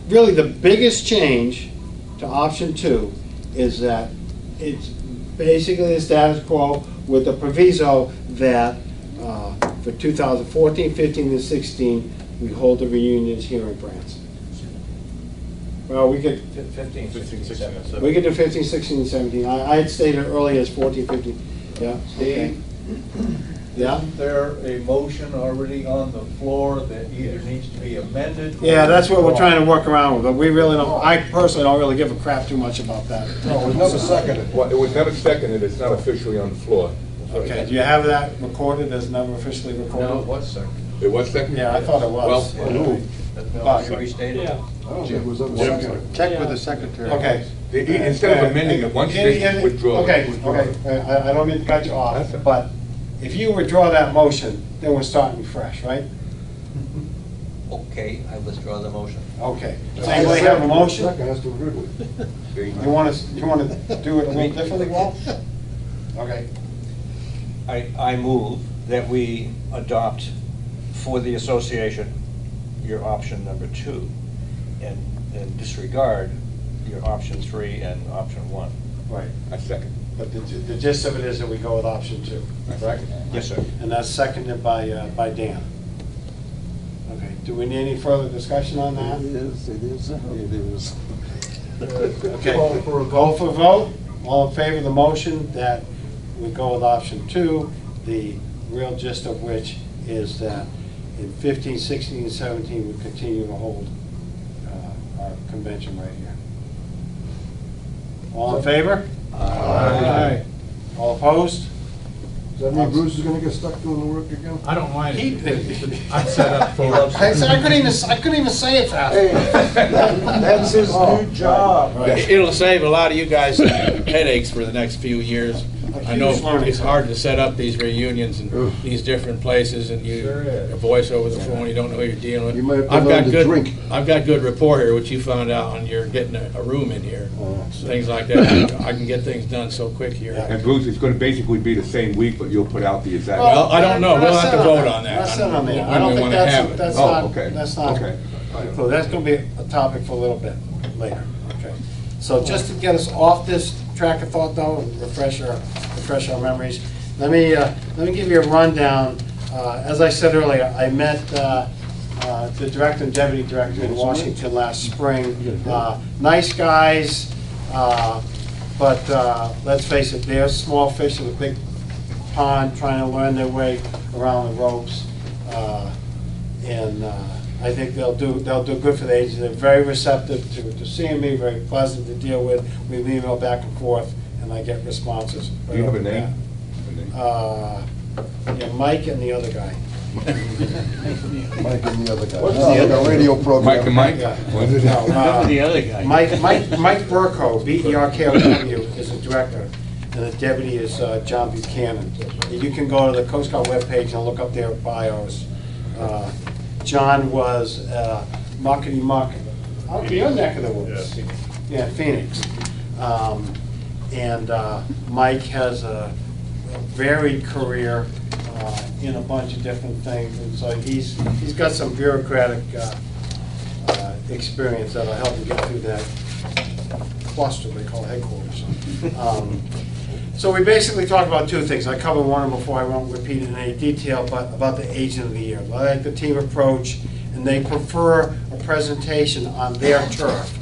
really the biggest change to option 2 is that it's basically the status quo with the proviso that for 2014, 15, and 16, we hold the reunions here in Branson. Well, we could 15, 16, 17. we could do 15, 16, and 17. I had stated earlier as 14, 15. Yeah. Okay. Yeah. Isn't there a motion already on the floor that either needs to be amended? Yeah, that's what we're trying to work around with, but we really don't, I personally don't really give a crap too much about that. No, it was never seconded. Well, it was never seconded, it's not officially on the floor. Okay, do you have that recorded as never officially recorded? No, it was seconded. It was seconded? Yeah, I thought it was. Well, Should we restate it? I don't think it was ever seconded. Check with the secretary. Okay. Instead of amending it, once you withdraw. Okay, I don't mean to cut you off, but if you withdraw that motion, then we're starting fresh, right? Okay, I withdraw the motion. Okay. Does anybody have a motion? Second has to agree with it. You want to do it a little differently, Walt? Okay. I move that we adopt for the association your option number 2 and disregard your option 3 and option 1. Right. I second. But the gist of it is that we go with option 2, correct? Yes, sir. And that's seconded by Dan. Okay, do we need any further discussion on that? It is. Okay, call for a vote. All in favor of the motion that we go with option 2, the real gist of which is that in 15, 16, and 17, we continue to hold our convention right here. All in favor? Aye. All opposed? Does that mean Bruce is gonna get stuck doing the work again? I don't mind He- it. I'm set up for it. I couldn't even say it fast. That's his new job. It'll save a lot of you guys headaches for the next few years. I know it's hard to set up these reunions in these different places, and your voice over the phone, you don't know who you're dealing You might with. have to learn to drink. I've got good rapport here, which you found out when you're getting a room in here, things like that. I can get things done so quick here. And Bruce, it's gonna basically be the same week, but you'll put out the exact. Well, I don't know. We'll have to vote on that. That's not on there. I When don't we think want to have it. that's Oh, not, okay. that's not. Okay. So that's gonna be a topic for a little bit later, okay? So just to get us off this track of thought though, and refresh our memories, let me give you a rundown. As I said earlier, I met the director and deputy director in Washington last spring. Nice guys, But let's face it, they're small fish in a big pond trying to learn their way around the ropes. And I think they'll do good for the agency. They're very receptive to seeing me, very pleasant to deal with. We email back and forth, and I get responses. Do you have a name? Yeah, Mike and the other guy. Mike and the other guy. What's Oh, the like other- a radio program. Mike and Mike? Yeah. What is it? No, The other guy. Mike Burko, B-E-R-K-O-W, is the director, and the deputy is John Buchanan. You can go to the Coast Guard webpage and look up their bios. John was muckety muck out in your neck of the woods. Yeah, Phoenix. And Mike has a varied career in a bunch of different things, and so he's got some bureaucratic experience that'll help him get through that cluster they call headquarters. So we basically talk about two things. I covered one of them before, I won't repeat it in any detail, but about the agent of the year. I like the team approach, and they prefer a presentation on their turf.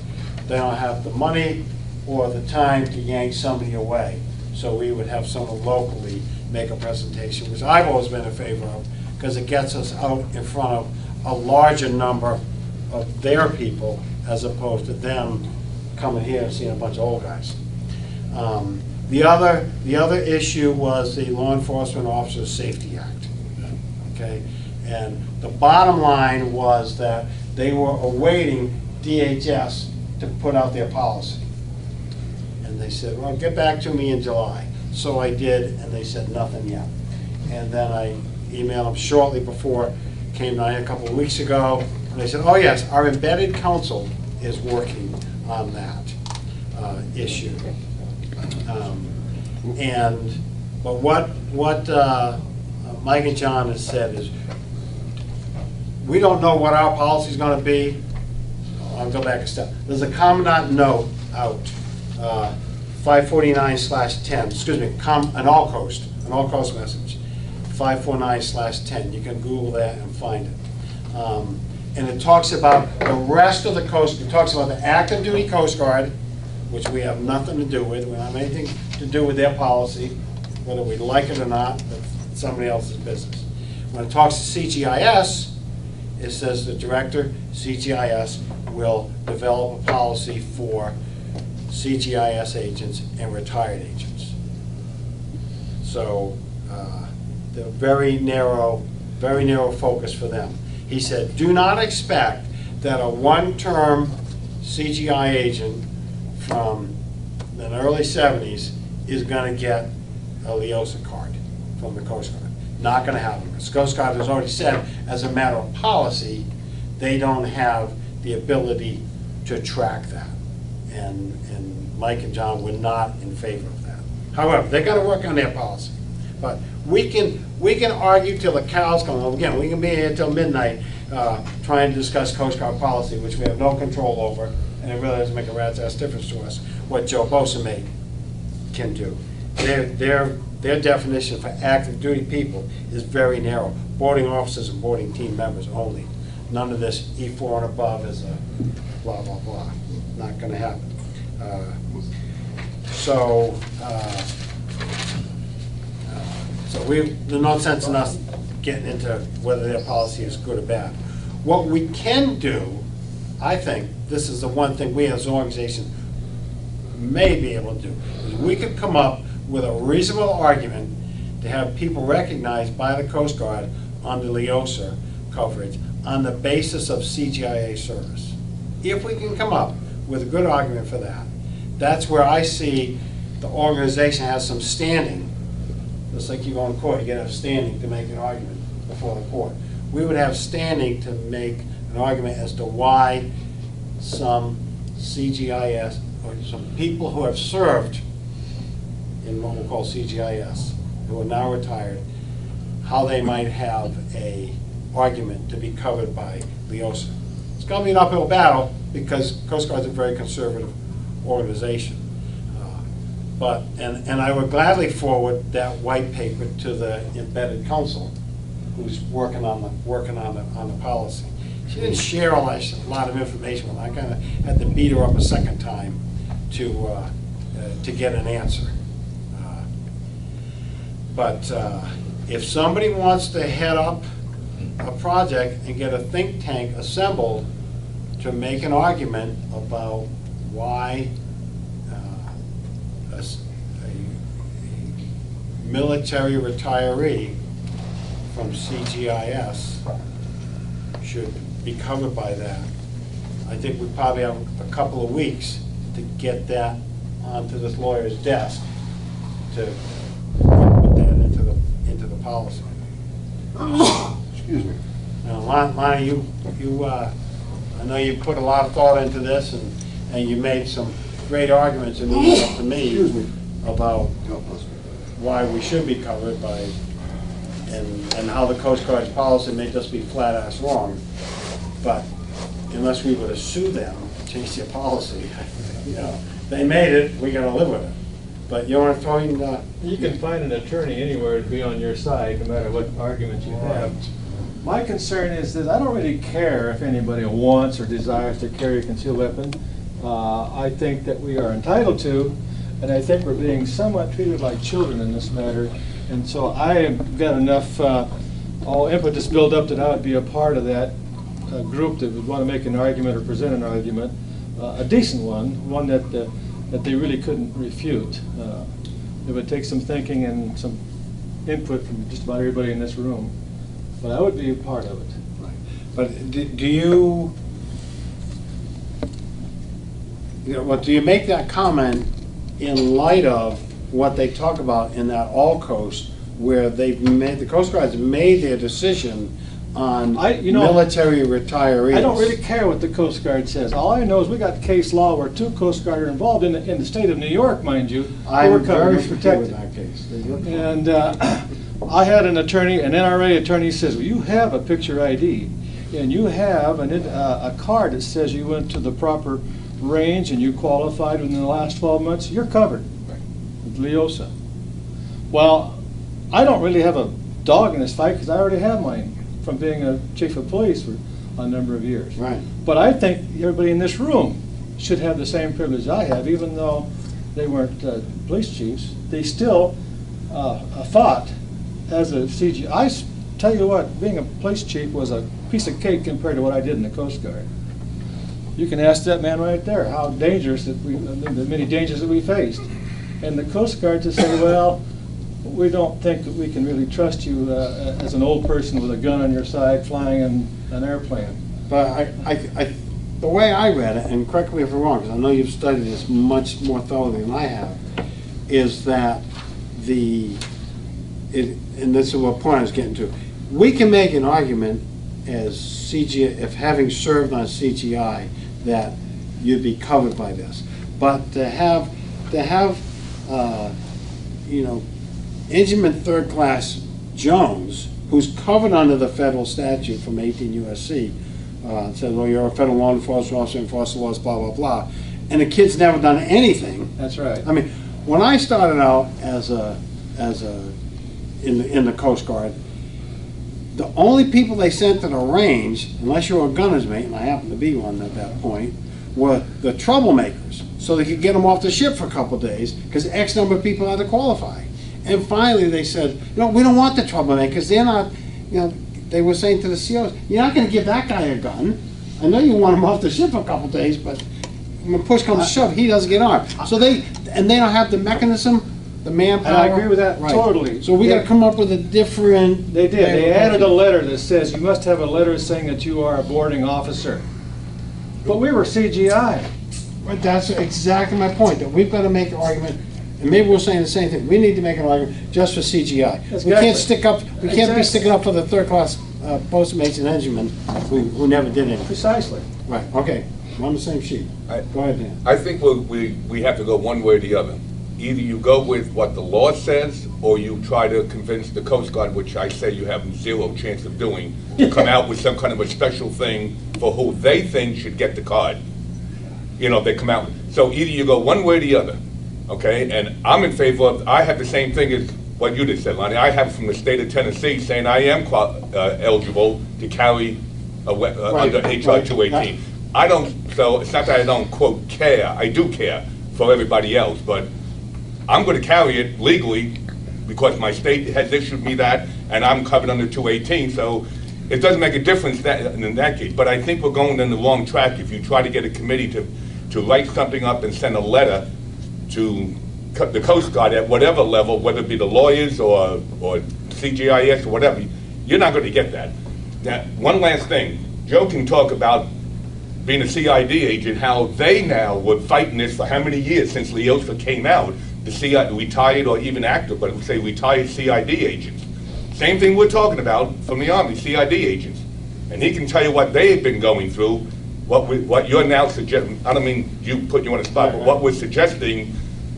They don't have the money or the time to yank somebody away. So we would have someone locally make a presentation, which I've always been in favor of, because it gets us out in front of a larger number of their people, as opposed to them coming here and seeing a bunch of old guys. The other issue was the Law Enforcement Officers Safety Act. Okay, and the bottom line was that they were awaiting DHS to put out their policy. And they said, well, get back to me in July. So I did, and they said nothing yet. And then I emailed them shortly before, came down a couple of weeks ago, and they said, oh yes, our embedded counsel is working on that issue. But what Mike and John has said is, we don't know what our policy is going to be. I'll go back a step. There's a Commandant note out, 549/10, excuse me, an all coast message, 549/10. You can Google that and find it. And it talks about the rest of the coast. It talks about the active duty Coast Guard, which we have nothing to do with. We don't have anything to do with their policy, whether we like it or not. That's somebody else's business. When it talks to CGIS, it says the director, CGIS, will develop a policy for CGIS agents and retired agents. So they're very narrow focus for them. He said, do not expect that a one-term CGI agent from the early 70s is going to get a LEOSA card from the Coast Guard. Not going to happen. The Coast Guard has already said, as a matter of policy, they don't have the ability to track that. And Mike and John were not in favor of that. However, they're going to work on their policy. But we can argue till the cows come home. Again, we can be here till midnight trying to discuss Coast Guard policy, which we have no control over, and it really doesn't make a rat's ass difference to us what Joe Bosamate can do. Their definition for active duty people is very narrow. Boarding officers and boarding team members only. None of this E4 and above is a blah, blah, blah. Not going to happen. So there's no sense in us getting into whether their policy is good or bad. What we can do, I think, this is the one thing we as an organization may be able to do, is we could come up with a reasonable argument to have people recognized by the Coast Guard on the LEOSA coverage on the basis of CGIA service. If we can come up with a good argument for that, that's where I see the organization has some standing. Just like you go in court, you gotta have standing to make an argument before the court. We would have standing to make an argument as to why some CGIS, or some people who have served in what we'll call CGIS, who are now retired, how they might have a argument to be covered by LEOSA. It's going to be an uphill battle because Coast Guard's a very conservative organization. And I would gladly forward that white paper to the embedded counsel who's working on the policy. She didn't share a lot of information with me. I kind of had to beat her up a second time to to get an answer. But if somebody wants to head up a project and get a think tank assembled to make an argument about why a military retiree from CGIS should be covered by that, I think we probably have a couple of weeks to get that onto this lawyer's desk to put that into the policy. Excuse me. Now, Lonnie, I know you put a lot of thought into this, and you made some great arguments in the up to me about why we should be covered by, and how the Coast Guard's policy may just be flat-ass wrong. But unless we were to sue them, change their policy, you know, they made it, we gotta live with it. But you want to throw in, you can find an attorney anywhere to be on your side, no matter what argument you have. My concern is that I don't really care if anybody wants or desires to carry a concealed weapon. I think that we are entitled to, and I think we're being somewhat treated like children in this matter. And so I have got enough all impetus built up that I would be a part of that group that would want to make an argument or present an argument, a decent one that they really couldn't refute. It would take some thinking and some input from just about everybody in this room. But I would be a part of it. Right. But do you make that comment in light of what they talk about in that All Coast, where the Coast Guard's made their decision on military retirees? I don't really care what the Coast Guard says. All I know is we got case law where 2 Coast Guard are involved in the state of New York, mind you. I'm very familiar with that case. And I had an attorney, an NRA attorney, says, well, you have a picture ID, and you have a card that says you went to the proper range and you qualified within the last 12 months, you're covered with LEOSA. Well, I don't really have a dog in this fight because I already have mine from being a chief of police for a number of years. Right. But I think everybody in this room should have the same privilege I have, even though they weren't police chiefs. They still fought as a CG. I tell you what, being a police chief was a piece of cake compared to what I did in the Coast Guard. You can ask that man right there how dangerous the many dangers that we faced. And the Coast Guard to say, well, we don't think that we can really trust you as an old person with a gun on your side flying in an airplane. But the way I read it, and correct me if I'm wrong, because I know you've studied this much more thoroughly than I have, is that and this is what point I was getting to, we can make an argument as CGI, if having served on CGI, that you'd be covered by this. But to have Engineman Third Class Jones, who's covered under the federal statute from 18 U.S.C., says, well, you're a federal law enforcement officer, enforce the laws, blah, blah, blah, and the kid's never done anything. That's right. I mean, when I started out in the Coast Guard, the only people they sent to the range, unless you were a gunner's mate, and I happened to be one at that point, were the troublemakers, so they could get them off the ship for a couple of days, because X number of people had to qualify. And finally they said, we don't want the troublemakers. They're not, they were saying to the COs, you're not going to give that guy a gun. I know you want him off the ship for a couple of days, but when push comes to shove, he doesn't get armed. So they don't have the mechanism, the manpower. And I agree with that totally. So we got to come up with a different. They did. They added a letter that says you must have a letter saying that you are a boarding officer. But we were CGI. But that's exactly my point. That we've got to make an argument, and maybe we're saying the same thing. We need to make an argument just for CGI. Exactly. We can't stick up. We can't be sticking up for the third-class postmates and enginemen who never did anything. Precisely. Right. Okay. We're on the same sheet. Go ahead, Dan. I think we have to go one way or the other. Either you go with what the law says, or you try to convince the Coast Guard, which I say you have zero chance of doing, to come out with some kind of a special thing for who they think should get the card. They come out. So either you go one way or the other, okay? And I'm in favor of, I have the same thing as what you just said, Lonnie. I have from the state of Tennessee saying I am eligible to carry a weapon under HR 218. I don't, so it's not that I don't, quote, care. I do care for everybody else, but I'm gonna carry it legally because my state has issued me that, and I'm covered under 218, so it doesn't make a difference in that case. But I think we're going in the wrong track if you try to get a committee to write something up and send a letter to the Coast Guard at whatever level, whether it be the lawyers or CGIS or whatever. You're not gonna get that. Now, one last thing. Joe can talk about being a CID agent, how they now were fighting this for how many years since Leosa came out, the retired or even active, but we say retired CID agents. Same thing we're talking about from the Army, CID agents. And he can tell you what they've been going through, what you're now suggesting. I don't mean you put you on the spot, but what we're suggesting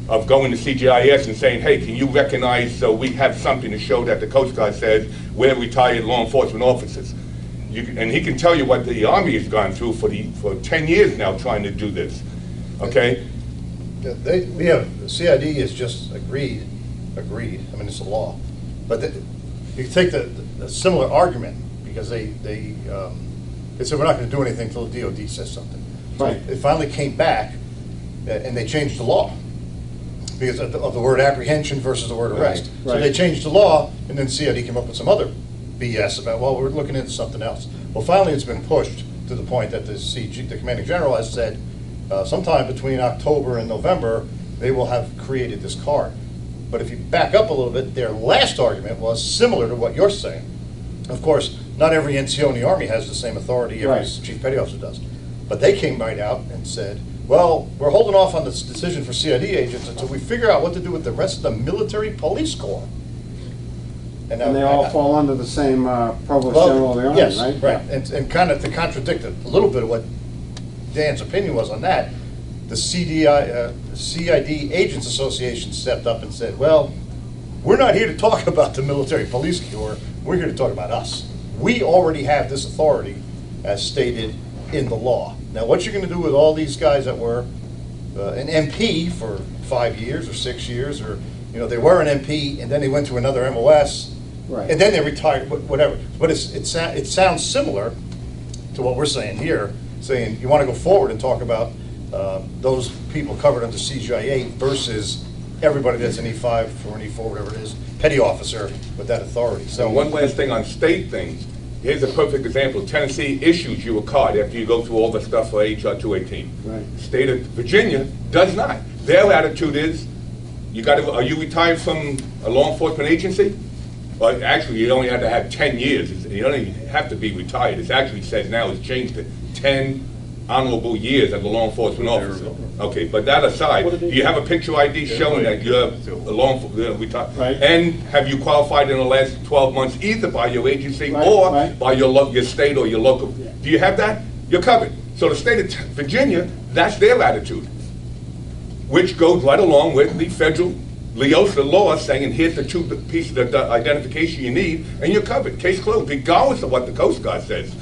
of going to CGIS and saying, hey, can you recognize so we have something to show that the Coast Guard says we're retired law enforcement officers. And he can tell you what the Army has gone through for 10 years now trying to do this, okay? CID is just agreed, I mean, it's a law. But you take the similar argument, because they said we're not gonna do anything until the DOD says something. Right. It finally came back, and they changed the law, because of the word apprehension versus the word arrest. Right. So they changed the law, and then CID came up with some other BS about, well, we're looking into something else. Well, finally, it's been pushed to the point that the Commanding General has said sometime between October and November, they will have created this card. But if you back up a little bit, their last argument was similar to what you're saying. Of course, not every NCO in the Army has the same authority every Chief Petty Officer does. But they came right out and said, well, we're holding off on this decision for CID agents until we figure out what to do with the rest of the military police corps. And they all fall under the same Provost General of the Army, yes, right? Right. And kind of to contradict a little bit of what Dan's opinion was on that, the CID Agents Association stepped up and said, well, we're not here to talk about the military police corps, we're here to talk about us. We already have this authority as stated in the law. Now, what you're going to do with all these guys that were an MP for 5 years or 6 years, or they were an MP and then they went to another MOS, right, and then they retired, whatever. But it sounds similar to what we're saying here, saying you want to go forward and talk about those people covered under CGIA versus everybody that's an E5 or an E4, whatever it is, petty officer with that authority. So one last thing on state things. Here's a perfect example. Tennessee issues you a card after you go through all the stuff for HR 218. Right. State of Virginia does not. Their attitude is, are you retired from a law enforcement agency? Well, actually, you only have to have 10 years. You don't even have to be retired. It actually says now it's changed to 10 honorable years as a law enforcement officer. Okay, but that aside, do you have a picture ID showing that you're a law enforcement retired? Right. And have you qualified in the last 12 months either by your agency or by your state or your local? Do you have that? You're covered. So the state of Virginia, that's their attitude, which goes right along with the federal Leosa law saying, here's the 2 pieces of identification you need, and you're covered. Case closed, regardless of what the Coast Guard says.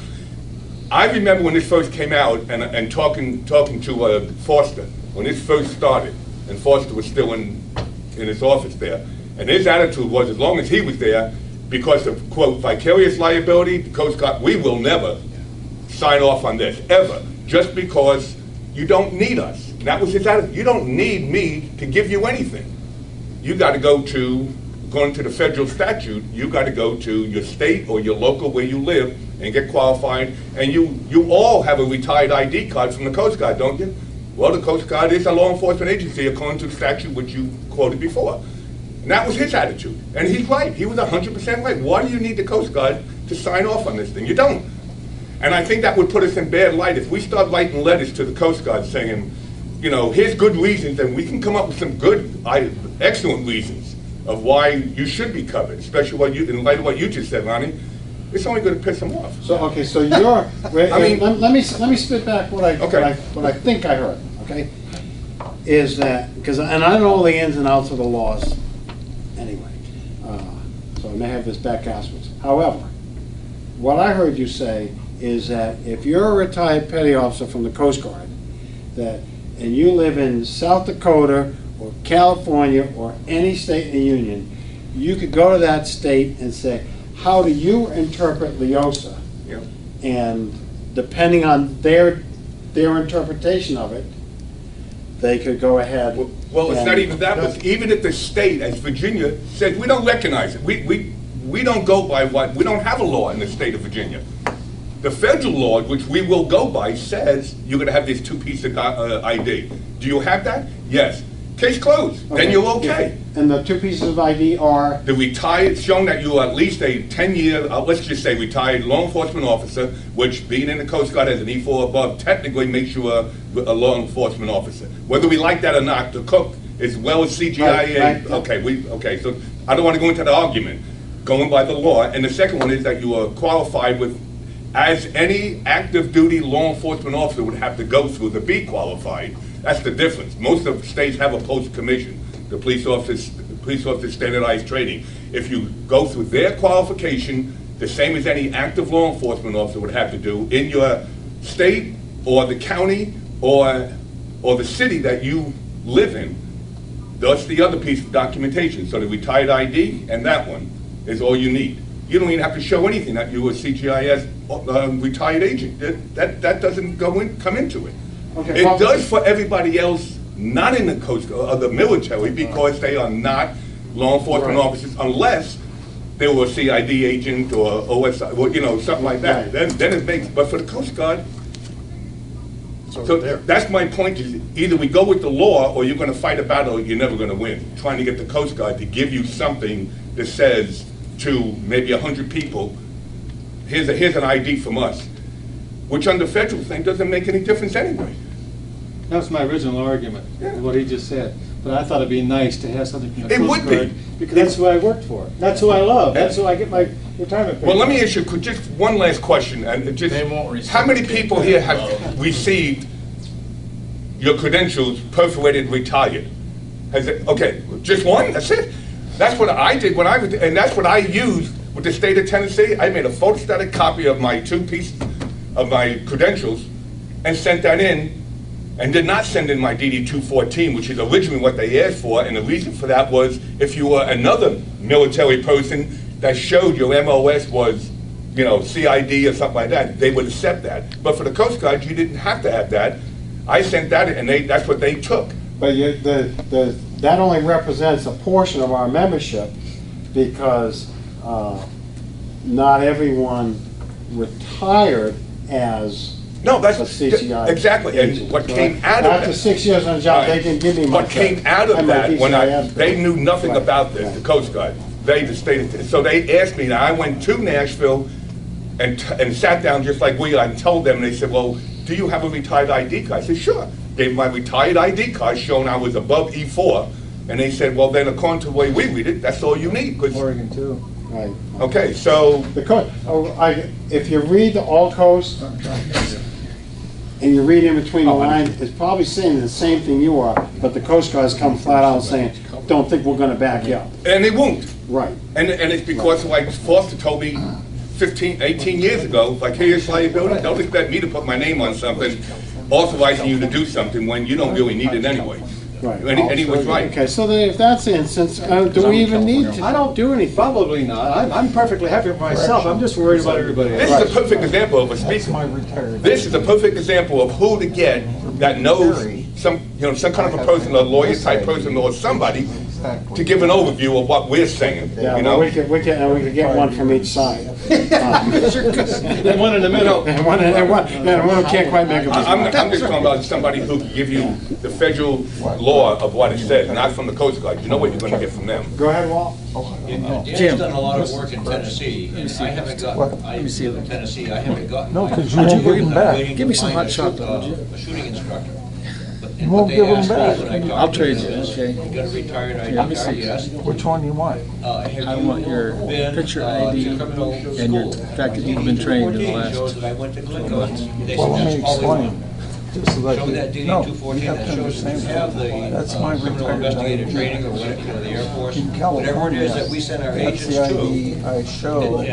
I remember when this first came out and talking to Foster, when this first started, and Foster was still in his office there, and his attitude was, as long as he was there, because of, quote, vicarious liability, the Coast Guard, we will never sign off on this, ever, just because you don't need us. And that was his attitude. You don't need me to give you anything. You got to go to, according to the federal statute, you got to go to your state or your local where you live and get qualified. And you all have a retired ID card from the Coast Guard, don't you? Well, the Coast Guard is a law enforcement agency according to the statute which you quoted before. And that was his attitude. And he's right. He was 100% right. Why do you need the Coast Guard to sign off on this thing? You don't. And I think that would put us in bad light if we start writing letters to the Coast Guard saying, here's good reasons, and we can come up with some good, excellent reasons of why you should be covered, especially in light of what you just said, Ronnie. It's only going to piss them off. So okay, so you're. let me spit back what I think I heard. Okay, is that because and I don't know the ins and outs of the laws anyway, so I may have this backwards. However, what I heard you say is that if you're a retired petty officer from the Coast Guard, and you live in South Dakota or California or any state in the Union, you could go to that state and say, how do you interpret Leosa? Yep. And depending on their interpretation of it, they could go ahead. Well, it's and- not even that, but even if the state, as Virginia, says, we don't recognize it, we don't go by we don't have a law in the state of Virginia. The federal law, which we will go by, says you're gonna have this 2 pieces of ID. Do you have that? Yes. Case closed, then you're okay. And the 2 pieces of ID are? The retired, showing that you are at least a 10-year, let's just say retired law enforcement officer, which being in the Coast Guard as an E4 above technically makes you a law enforcement officer. Whether we like that or not, the cook, as well as CGIA, Right. okay, so I don't want to go into the argument, going by the law. And the second one is that you are qualified with, as any active duty law enforcement officer would have to go through to be qualified. That's the difference. Most of the states have a post-commission, the police office standardized training. If you go through their qualification, the same as any active law enforcement officer would have to do in your state or the county or the city that you live in, that's the other piece of documentation. So the retired ID and that one is all you need. You don't even have to show anything that you were a CGIS retired agent. That doesn't come into it. Okay, It does for everybody else not in the Coast Guard or the military, because they are not law enforcement officers unless they were a CID agent or OSI, well, you know, something like that. Then it makes, but for the Coast Guard, so that's my point, is either we go with the law or you're gonna fight a battle you're never gonna win. Trying to get the Coast Guard to give you something that says to maybe 100 people, here's an ID from us, which under federal thing doesn't make any difference anyway. That was my original argument, what he just said. But I thought it'd be nice to have something from the It Coast would be. Guard, because that's who I worked for. That's who I love. That's who I get my retirement pay. Well, let me ask you just one last question, and just, how many people here have received your credentials perforated retired? Has it, okay, just one, that's it. That's what I did when I was, and that's what I used with the state of Tennessee. I made a photostatic copy of my 2 pieces of my credentials and sent that in, and did not send in my DD-214, which is originally what they asked for, and the reason for that was if you were another military person that showed your MOS was, you know, CID or something like that, they would accept that. But for the Coast Guard, you didn't have to have that. I sent that in, and that's what they took. But that only represents a portion of our membership, because not everyone retired as that's a CGI exactly. agent. And what came out of that, after 6 years on the job, they didn't give me my. What came out of that when they knew nothing about this, the Coast Guard. They just stated, so they asked me, and I went to Nashville and sat down just like we. I told them, and they said, "Well, do you have a retired ID card?" I said, "Sure." Gave my retired ID card showing I was above E4, and they said, "Well, then according to the way we read it, that's all you need." Oregon too. Right. Okay, so if you read the All Coast and you read in between the lines, it's probably saying the same thing you are, but the Coast Guard's come flat out saying, "Don't think we're going to back you up." And they won't. Right. And it's because, like Foster told me 18 years ago, vicarious liability, don't expect me to put my name on something authorizing you to do something when you don't really need it anyway. Right. And he was right. Okay, so then if that's the instance, do we even need to do anything? Probably not. I'm perfectly happy with myself. I'm just worried about everybody else. This is a perfect example of a speaker. This is a perfect example of who to get that knows some kind of a person, a lawyer type person or somebody, to give an overview of what we're saying. Yeah, you know? we could get one from each side. And one in the middle. And one who can't quite make a I'm just talking about somebody who can give you the federal law of what it says, not from the Coast Guard. You know what you're going to get from them. Go ahead, Walt. Dan's done a lot of work in Tennessee, and I haven't gotten, I live in Tennessee, I haven't gotten. No, mine. 'cause you won't give them back. I'm waiting Give to me some find hot chocolate, would you? A shooting instructor. You won't give them back. I'll trade you, okay. You got a retired ID Let me card, see. yes. Which one you want? I want your picture ID and your fact that you've been trained in the last. Shows that I went to Clinton. They Well, let said me that's all they explain. want. Just so that Show me that you- DD no, 214 you have that to shows you understand have the That's my criminal retired investigative ID. training or whatever, you know, the Air Force, In whatever it is California, that we send our that's agents the to. ID I show that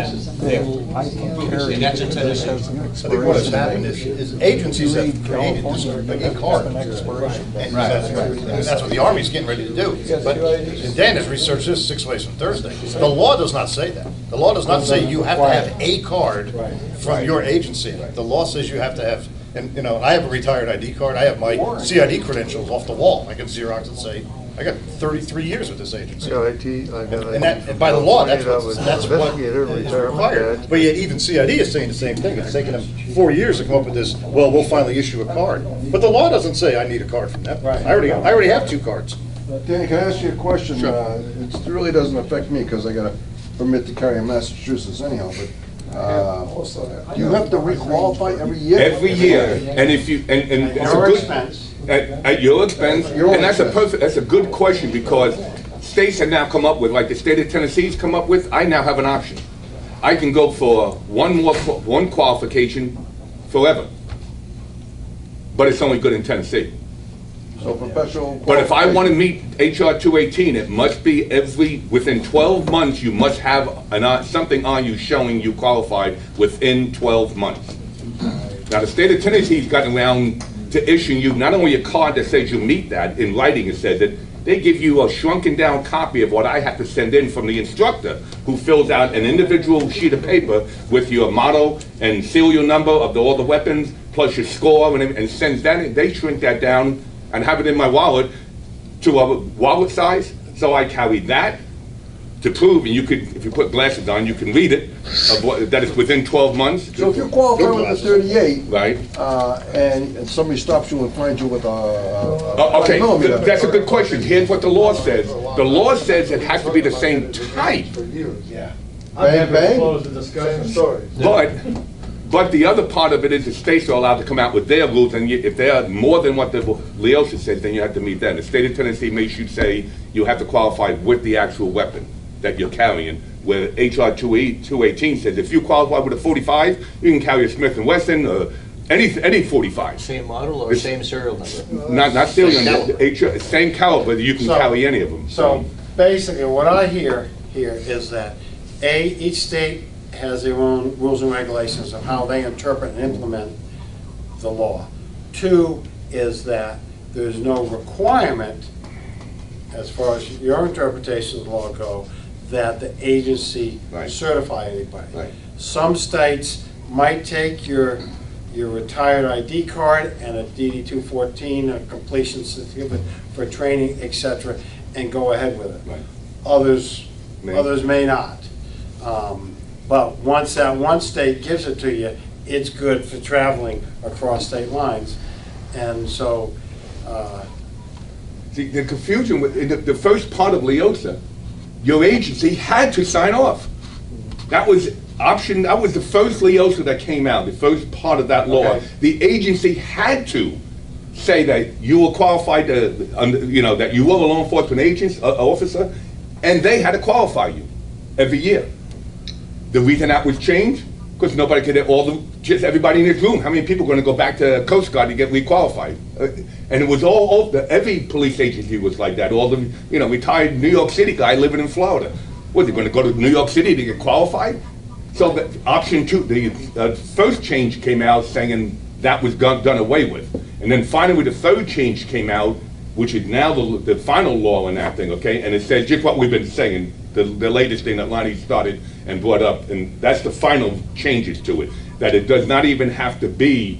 I can carry. And that's in This Tennessee. has an I think what has expiration happened date. is agencies have created this California, a card. an expiration date. And that's what the Army's getting ready to do. But and Dan has researched this 6 ways from Thursday. The law does not say that. The law does not say you have to have a card from your agency. The law says you have to have And, you know, I have a retired ID card, I have my CID credentials off the wall, I can Xerox and say, I got 33 years with this agency. And that, and by the law, that's what is required. But yet even CID is saying the same thing. It's taken them 4 years to come up with this, well, we'll finally issue a card. But the law doesn't say I need a card from them. I already have 2 cards. Danny, can I ask you a question? Sure. It really doesn't affect me because I got a permit to carry in Massachusetts anyhow, but you have to requalify every year? Every year, and if you, and it's a Your good, expense. at your expense, and that's a good question, because states have now come up with, like the state of Tennessee's come up with, I now have an option. I can go for one qualification forever, but it's only good in Tennessee. So professional. But if I want to meet HR 218, it must be within 12 months, you must have something on you showing you qualified within 12 months. Now, the state of Tennessee's gotten around to issuing you not only a card that says you meet that, in writing it says it, they give you a shrunken down copy of what I have to send in from the instructor, who fills out an individual sheet of paper with your model and serial number of all the weapons, plus your score, and sends that in. They shrink that down and have it in my wallet to a wallet size, so I carry that to prove, and you could, if you put glasses on, you can read it, that it's within 12 months. So if you qualify with the 38, right, and somebody stops you and finds you with okay, that's a good question. Here's what the law says. The law says it has to be the same type. Yeah. Bang, bang. Close the discussion. But the other part of it is the states are allowed to come out with their rules, and if they are more than what the Leosha says, then you have to meet that. The state of Tennessee makes you say you have to qualify with the actual weapon that you're carrying, where HR 218 says if you qualify with a 45, you can carry a Smith & Wesson, any 45. Same model or same serial number? Not serial number, same caliber, you can carry any of them. So basically, what I hear here is that each state has their own rules and regulations of how they interpret and implement the law. 2 is that there's no requirement, as far as your interpretation of the law go, that the agency certify anybody. Right. Some states might take your retired ID card and a DD-214, a completion certificate for training, etc., and go ahead with it. Right. Others may not. But once that one state gives it to you, it's good for traveling across state lines. And so... See, the confusion with the first part of Leosha, your agency had to sign off. That was the first Leosha that came out, the first part of that law. Okay. The agency had to say that you were qualified that you were a law enforcement officer, and they had to qualify you every year. The reason that was changed, because nobody could, just everybody in this room, how many people are going to go back to Coast Guard to get requalified? And it was every police agency was like that. All the, retired New York City guy living in Florida. Was he going to go to New York City to get qualified? So the option 2, the first change came out saying that was done away with. And then finally the third change came out, which is now the final law in that thing, okay? And it says just what we've been saying, the latest thing that Lonnie started and brought up, and that's the final changes to it, that it does not even have to be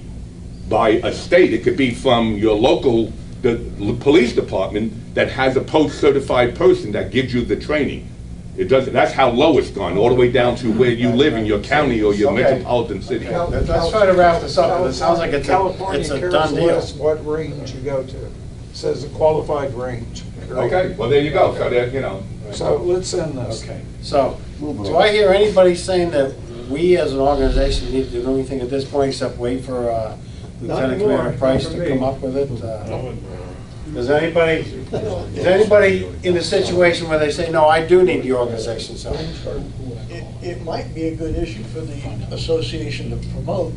by a state. It could be from your local police department that has a post-certified person that gives you the training. It doesn't. That's how low it's gone, all the way down to where you live in your county or your metropolitan city. Let's try to wrap this up. It sounds like it's a done deal. Us what range you go to. It says a qualified range. Okay, well, there you go. So So let's end this. Okay. So, do I hear anybody saying that we as an organization need to do anything at this point except wait for Lieutenant Commander Price to come up with it? Is anybody in a situation where they say, no, I do need the organization, so? It might be a good issue for the association to promote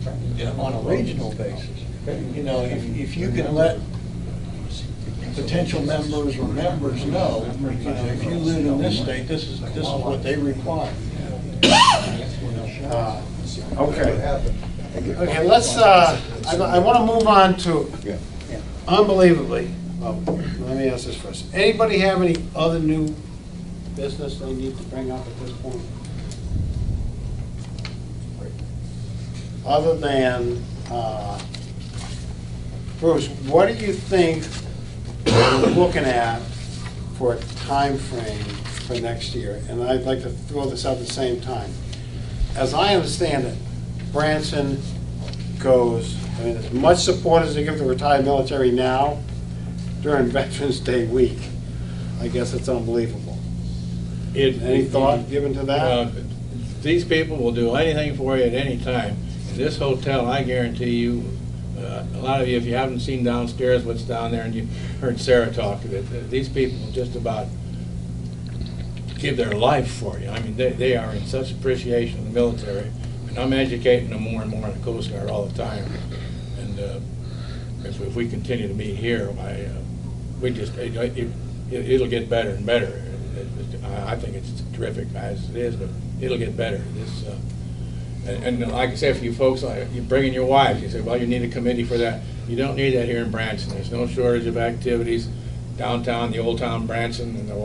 on a regional basis. If you can let potential members or members know, if you live in this state, this is what they require. Okay. Okay, let's, I want to move on to, unbelievably, let me ask this first. Anybody have any other new business they need to bring up at this point? Other than Bruce, what do you think we're looking at for a time frame for next year? And I'd like to throw this out at the same time. As I understand it, Branson goes, I mean, as much support as they give the retired military now, during Veterans Day week, I guess it's unbelievable. Any thought given to that? These people will do anything for you at any time. In this hotel, I guarantee you, a lot of you, if you haven't seen downstairs what's down there and you heard Sarah talk, that these people just about give their life for you. I mean, they are in such appreciation of the military, and I'm educating them more and more on the Coast Guard all the time. And if we continue to meet here, it'll get better and better. I think it's terrific as it is, but it'll get better. And like I say, for you folks, you bring in your wives, you say, well, you need a committee for that. You don't need that here in Branson. There's no shortage of activities. Downtown, the old town Branson, and the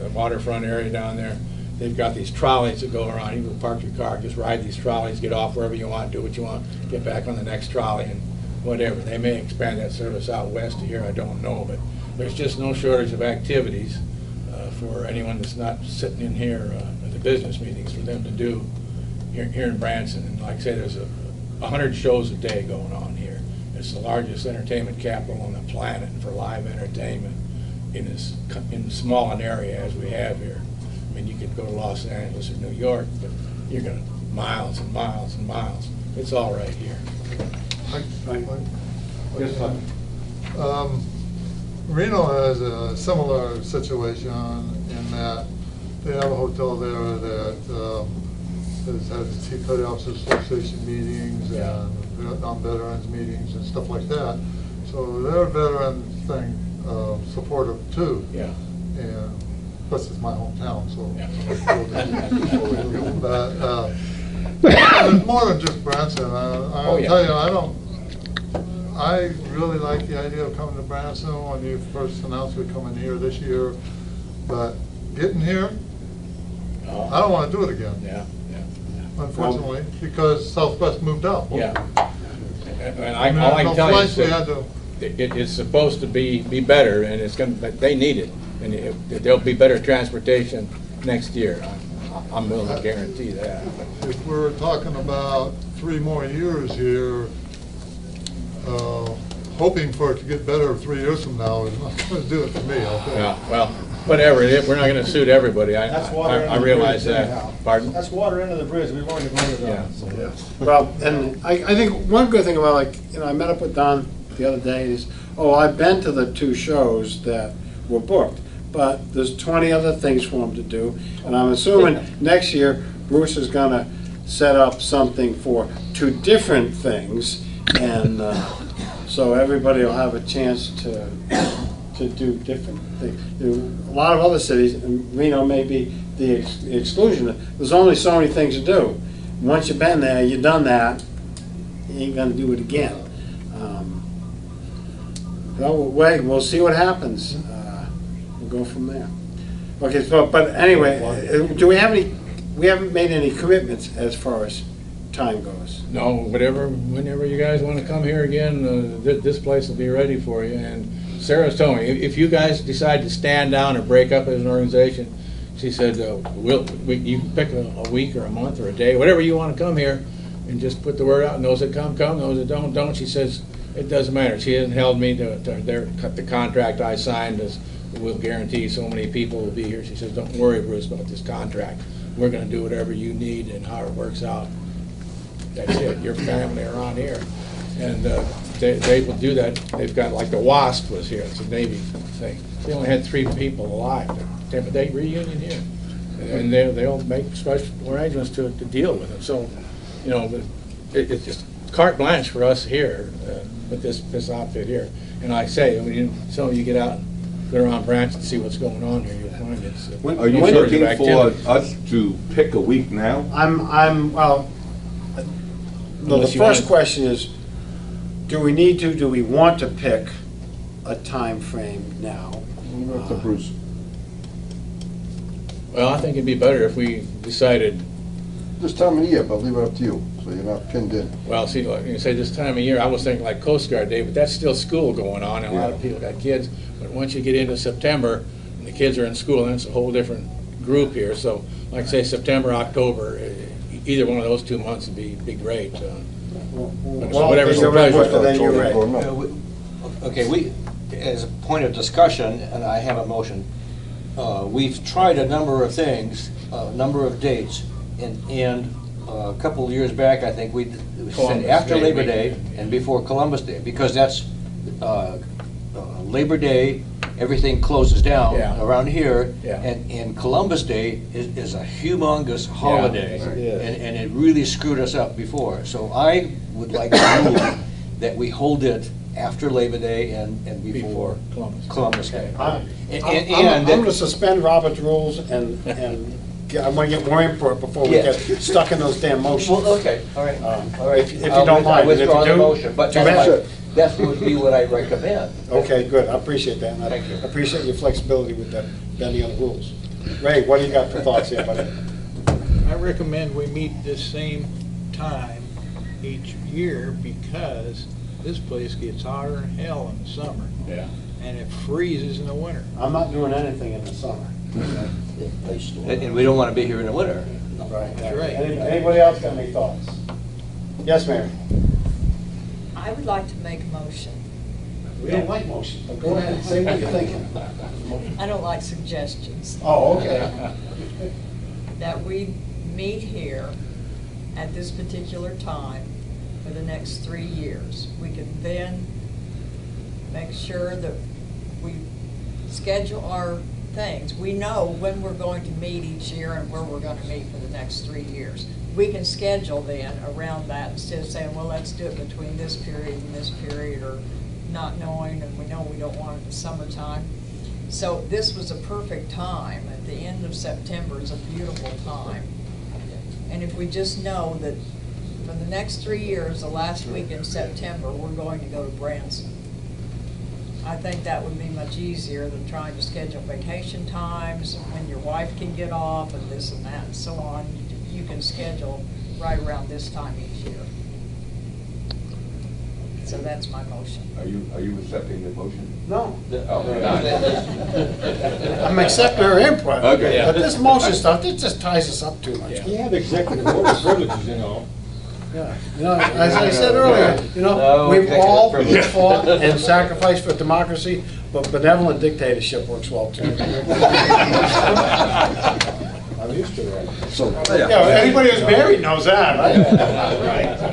waterfront area down there, they've got these trolleys that go around. You can park your car, just ride these trolleys, get off wherever you want, do what you want, get back on the next trolley and whatever. They may expand that service out west to here, I don't know, but there's just no shortage of activities for anyone that's not sitting in here at the business meetings for them to do here in Branson. And like I say, there's 100 shows a day going on here. It's the largest entertainment capital on the planet for live entertainment in as small an area as we have here. I mean, you could go to Los Angeles or New York, but you're going to miles and miles and miles. It's all right here. Reno has a similar situation in that they have a hotel there that has had the Chief Petty Officers Association meetings and Vietnam veterans meetings and stuff like that. So their veteran thing supportive too. Yeah. And plus it's my hometown, so. Yeah. But it's more than just Branson. I'll tell you, I really like the idea of coming to Branson when you first announced we're coming here this year, but getting here, I don't want to do it again. Yeah. Unfortunately, because Southwest moved out. Yeah. And all I can tell you is that it's supposed to be better, and it's going to. They need it, and there'll be better transportation next year. I'm willing to guarantee that. If we're talking about 3 more years here, hoping for it to get better 3 years from now is not going to do it for me, I'll tell you. Yeah, well, whatever, we're not going to suit everybody. I realize that. Anyhow. Pardon? That's water into the bridge. We've already voted on it. So. Yeah. Well, and I think one good thing about, I met up with Don the other day, is, I've been to the 2 shows that were booked, but there's 20 other things for him to do, and I'm assuming next year Bruce is gonna set up something for 2 different things, and so everybody will have a chance to do different things. A lot of other cities, and Reno may be the exclusion, there's only so many things to do. Once you've been there, you've done that, you ain't gonna do it again. We'll see what happens. We'll go from there. Okay, so, but anyway, do we have we haven't made any commitments as far as time goes? No, whenever you guys want to come here again, this place will be ready for you. And Sarah's told me, if you guys decide to stand down or break up as an organization, she said, you can pick a week or a month or a day, whatever you want to come here, and just put the word out. And those that come, those that don't. She says, it doesn't matter. She hasn't held me to the contract I signed as we'll guarantee so many people will be here. She says, don't worry, Bruce, about this contract. We're going to do whatever you need and how it works out. That's it. Your family around here. And they will do that. They've got, like the WASP was here. It's a Navy thing. They only had 3 people alive. But they reunion here. And they'll make special arrangements to deal with it. So, it's just carte blanche for us here with this outfit here. And I say, some of you get out and go around Branch and see what's going on here, you'll find it's Are you looking for us to pick a week now? Well, the first question is, do we want to pick a time frame now? To Bruce. Well, I think it'd be better if we decided this time of year, but I'll leave it up to you, so you're not pinned in. Well, see, like you say this time of year, I was thinking like Coast Guard Day, but that's still school going on, and a lot of people got kids. But once you get into September, and the kids are in school, then it's a whole different group here. So, like say September, October, either one of those 2 months would be great. Whatever's the pleasure. Okay, as a point of discussion, and I have a motion, we've tried a number of things, a number of dates, and a couple of years back, I think we said after Labor Day and before Columbus Day, because that's Labor Day, everything closes down around here, and Columbus Day is a humongous holiday, and it really screwed us up before. So I would like to move that we hold it after Labor Day and before Columbus Day. I'm going to suspend Robert's rules and I'm going to get more input before we get stuck in those damn motions. Well, okay, all right. All right. If you don't mind. I withdraw the do, motion, but that would be what I recommend. Okay, good. I appreciate that. And I appreciate your flexibility with the bending of the rules. Ray, what do you got for thoughts here, buddy? I recommend we meet this same time each year because this place gets hotter than hell in the summer. Yeah. And it freezes in the winter. I'm not doing anything in the summer. And we don't want to be here in the winter. Right. That's right. Anybody else got any thoughts? Yes, Mary. I would like to make a motion. We don't like motion, but go ahead and say what you're thinking. I don't like suggestions. Oh, okay. That we meet here at this particular time for the next 3 years. We can then make sure that we schedule our things. We know when we're going to meet each year and where we're going to meet for the next 3 years. We can schedule then around that instead of saying, well, let's do it between this period and this period, or not knowing, and we know we don't want it in the summertime. So this was a perfect time. At the end of September is a beautiful time. And if we just know that for the next 3 years, the last week in September, we're going to go to Branson. I think that would be much easier than trying to schedule vacation times, when your wife can get off, and this and that and so on. You can schedule right around this time each year. So that's my motion. Are you accepting the motion? No. Oh, I'm accepting her input. Okay. But this motion stuff, it just ties us up too much. You have executive order privileges, you know. Yeah. You know, as I said earlier, you know, we've all fought and sacrificed for democracy, but benevolent dictatorship works well too. I'm used to that. So, Yeah, anybody who's married knows that, right?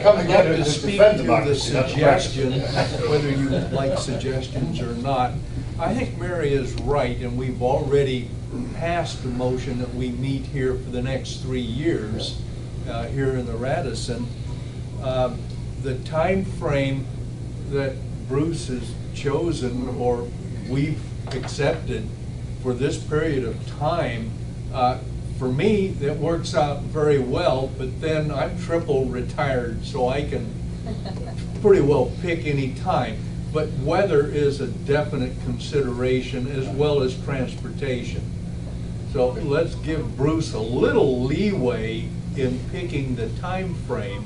I'd like to speak to the suggestion, whether you like suggestions or not. I think Mary is right, and we've already passed the motion that we meet here for the next 3 years here in the Radisson. The time frame that Bruce has chosen, or we've accepted for this period of time, for me, that works out very well, but then I'm triple retired, so I can pretty well pick any time. But weather is a definite consideration, as well as transportation. So let's give Bruce a little leeway in picking the time frame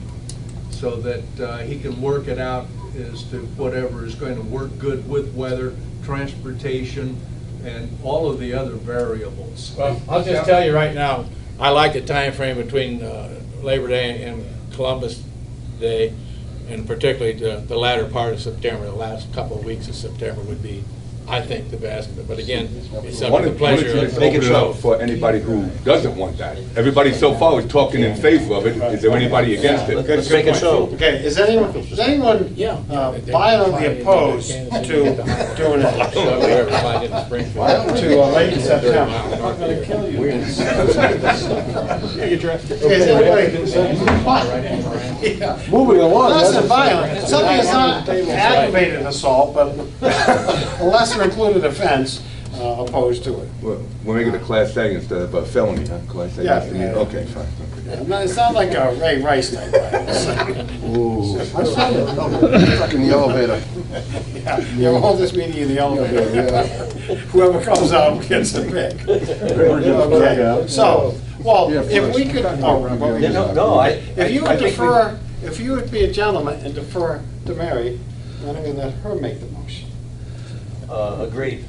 so that he can work it out as to whatever is going to work good with weather, transportation, and all of the other variables. Well, I'll just tell you right now, I like the time frame between Labor Day and Columbus Day, and particularly the latter part of September. The last couple of weeks of September would be, I think, the best. But again, it's up to the pleasure of Open it up for anybody who doesn't want that. Everybody so far is talking in favor of it. Is there anybody against it? Let's make it so. Okay, is anyone violently opposed to doing it to late in September? I'm not going to kill you. moving along. Less violent. Something that's not aggravated assault, but a lesser included offense, opposed to it. We're making it a class A instead of a felony, huh? Class A. Yeah. Okay, fine. It's not like a Ray Rice type violence. Ooh. Stuck in the elevator. Yeah, you hold this meeting in the elevator. Whoever comes out gets the pick. Okay, so Well, Yeah, if we could, if you would defer, if you would be a gentleman and defer to Mary, then I can let her make the motion. Agreed.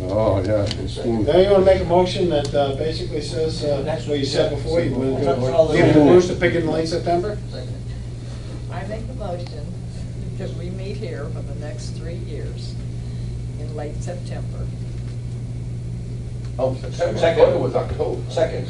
Oh, yeah, it's smooth. Now you want to make a motion that basically says, what you said before, you want to leave the Bruce to pick it in late September? I make the motion that we meet here for the next 3 years in late September. Oh, September, I thought it was October. Second.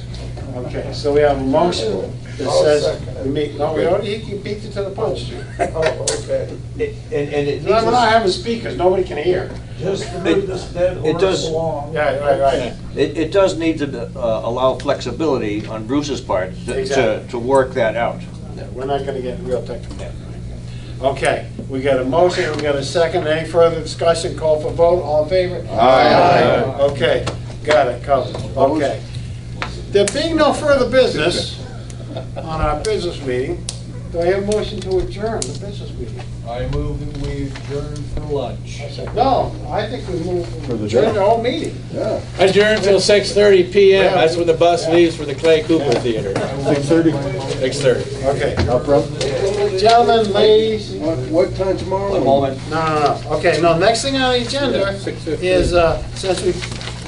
Okay, so we have a motion that says, we meet, no, we already, he beat you to the punch. Oh, okay. And it We're not having speakers, nobody can hear. Just to move this dead It horse does- along. Yeah, right. It does need to allow flexibility on Bruce's part Exactly. to work that out. Yeah, we're not gonna get real technical. Okay, we got a motion, we got a second, any further discussion, call for vote, all in favor? Aye. Okay, got it covered, okay. There being no further business on our business meeting, do I have a motion to adjourn the business meeting? I move that we adjourn for lunch. No, I think we move, adjourn the whole meeting. Yeah. Adjourn until 6:30 PM. That's when the bus leaves for the Clay Cooper Theater. 6:30? 6:30. Okay. Up front? Gentlemen, ladies. What time tomorrow? One moment. No. Okay, no, next thing on the agenda is, since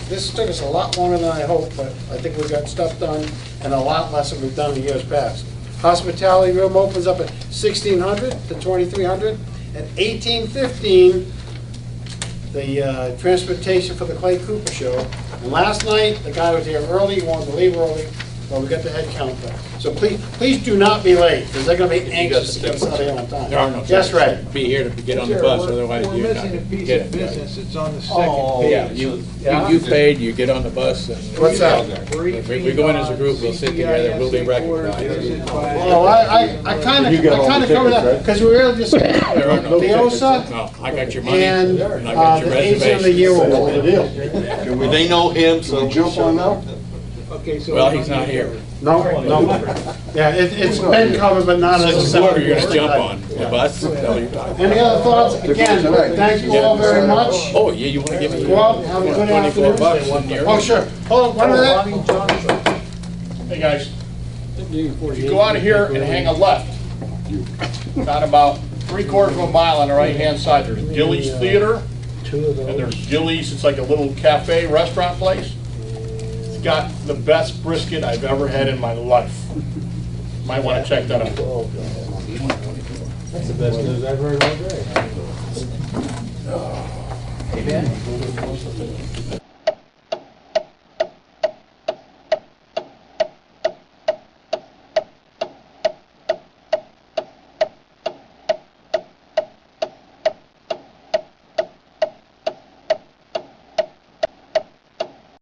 this took us a lot longer than I hoped, but I think we got stuff done and a lot less than we've done in years past. Hospitality room opens up at 1600 to 2300. At 1815, the transportation for the Clay Cooper show. And last night, the guy was here early, he wanted to leave early, but we got the head count done. So please do not be late, because they're gonna be anxious to get us out of here on time. There are no Yes, Ray. Be here to get on the bus, otherwise We're you're not missing a gonna piece get of it. business, it's on the Oh, second Yeah, page. you paid, you get on the bus, and What's that? we go in as a group, we'll sit together, we'll be recognized. Oh, I kind of covered that, because we really just, There are no the tickets. OSA No, I got your money, and and I got your the Agent of the reservation. Year What's the award. deal? They know him, So we jump on now? Okay, so. Well, he's not here. No. Yeah, it's been covered, but not as a So whoever separate. you're gonna jump on, the bus, tell you. Any other thoughts? Again, thank you all very much. Oh, yeah, you wanna give me Well, have a good 24 afternoon. bucks in your. Oh, sure. Hold on, one minute. Hey, guys, you go out of here and hang a left. About 3/4 of a mile on the right-hand side, there's Gillies Theater, and there's Gillies, it's like a little cafe, restaurant place. It's got the best brisket I've ever had in my life. Might want to check that out. That's the best news I've heard all day. Amen.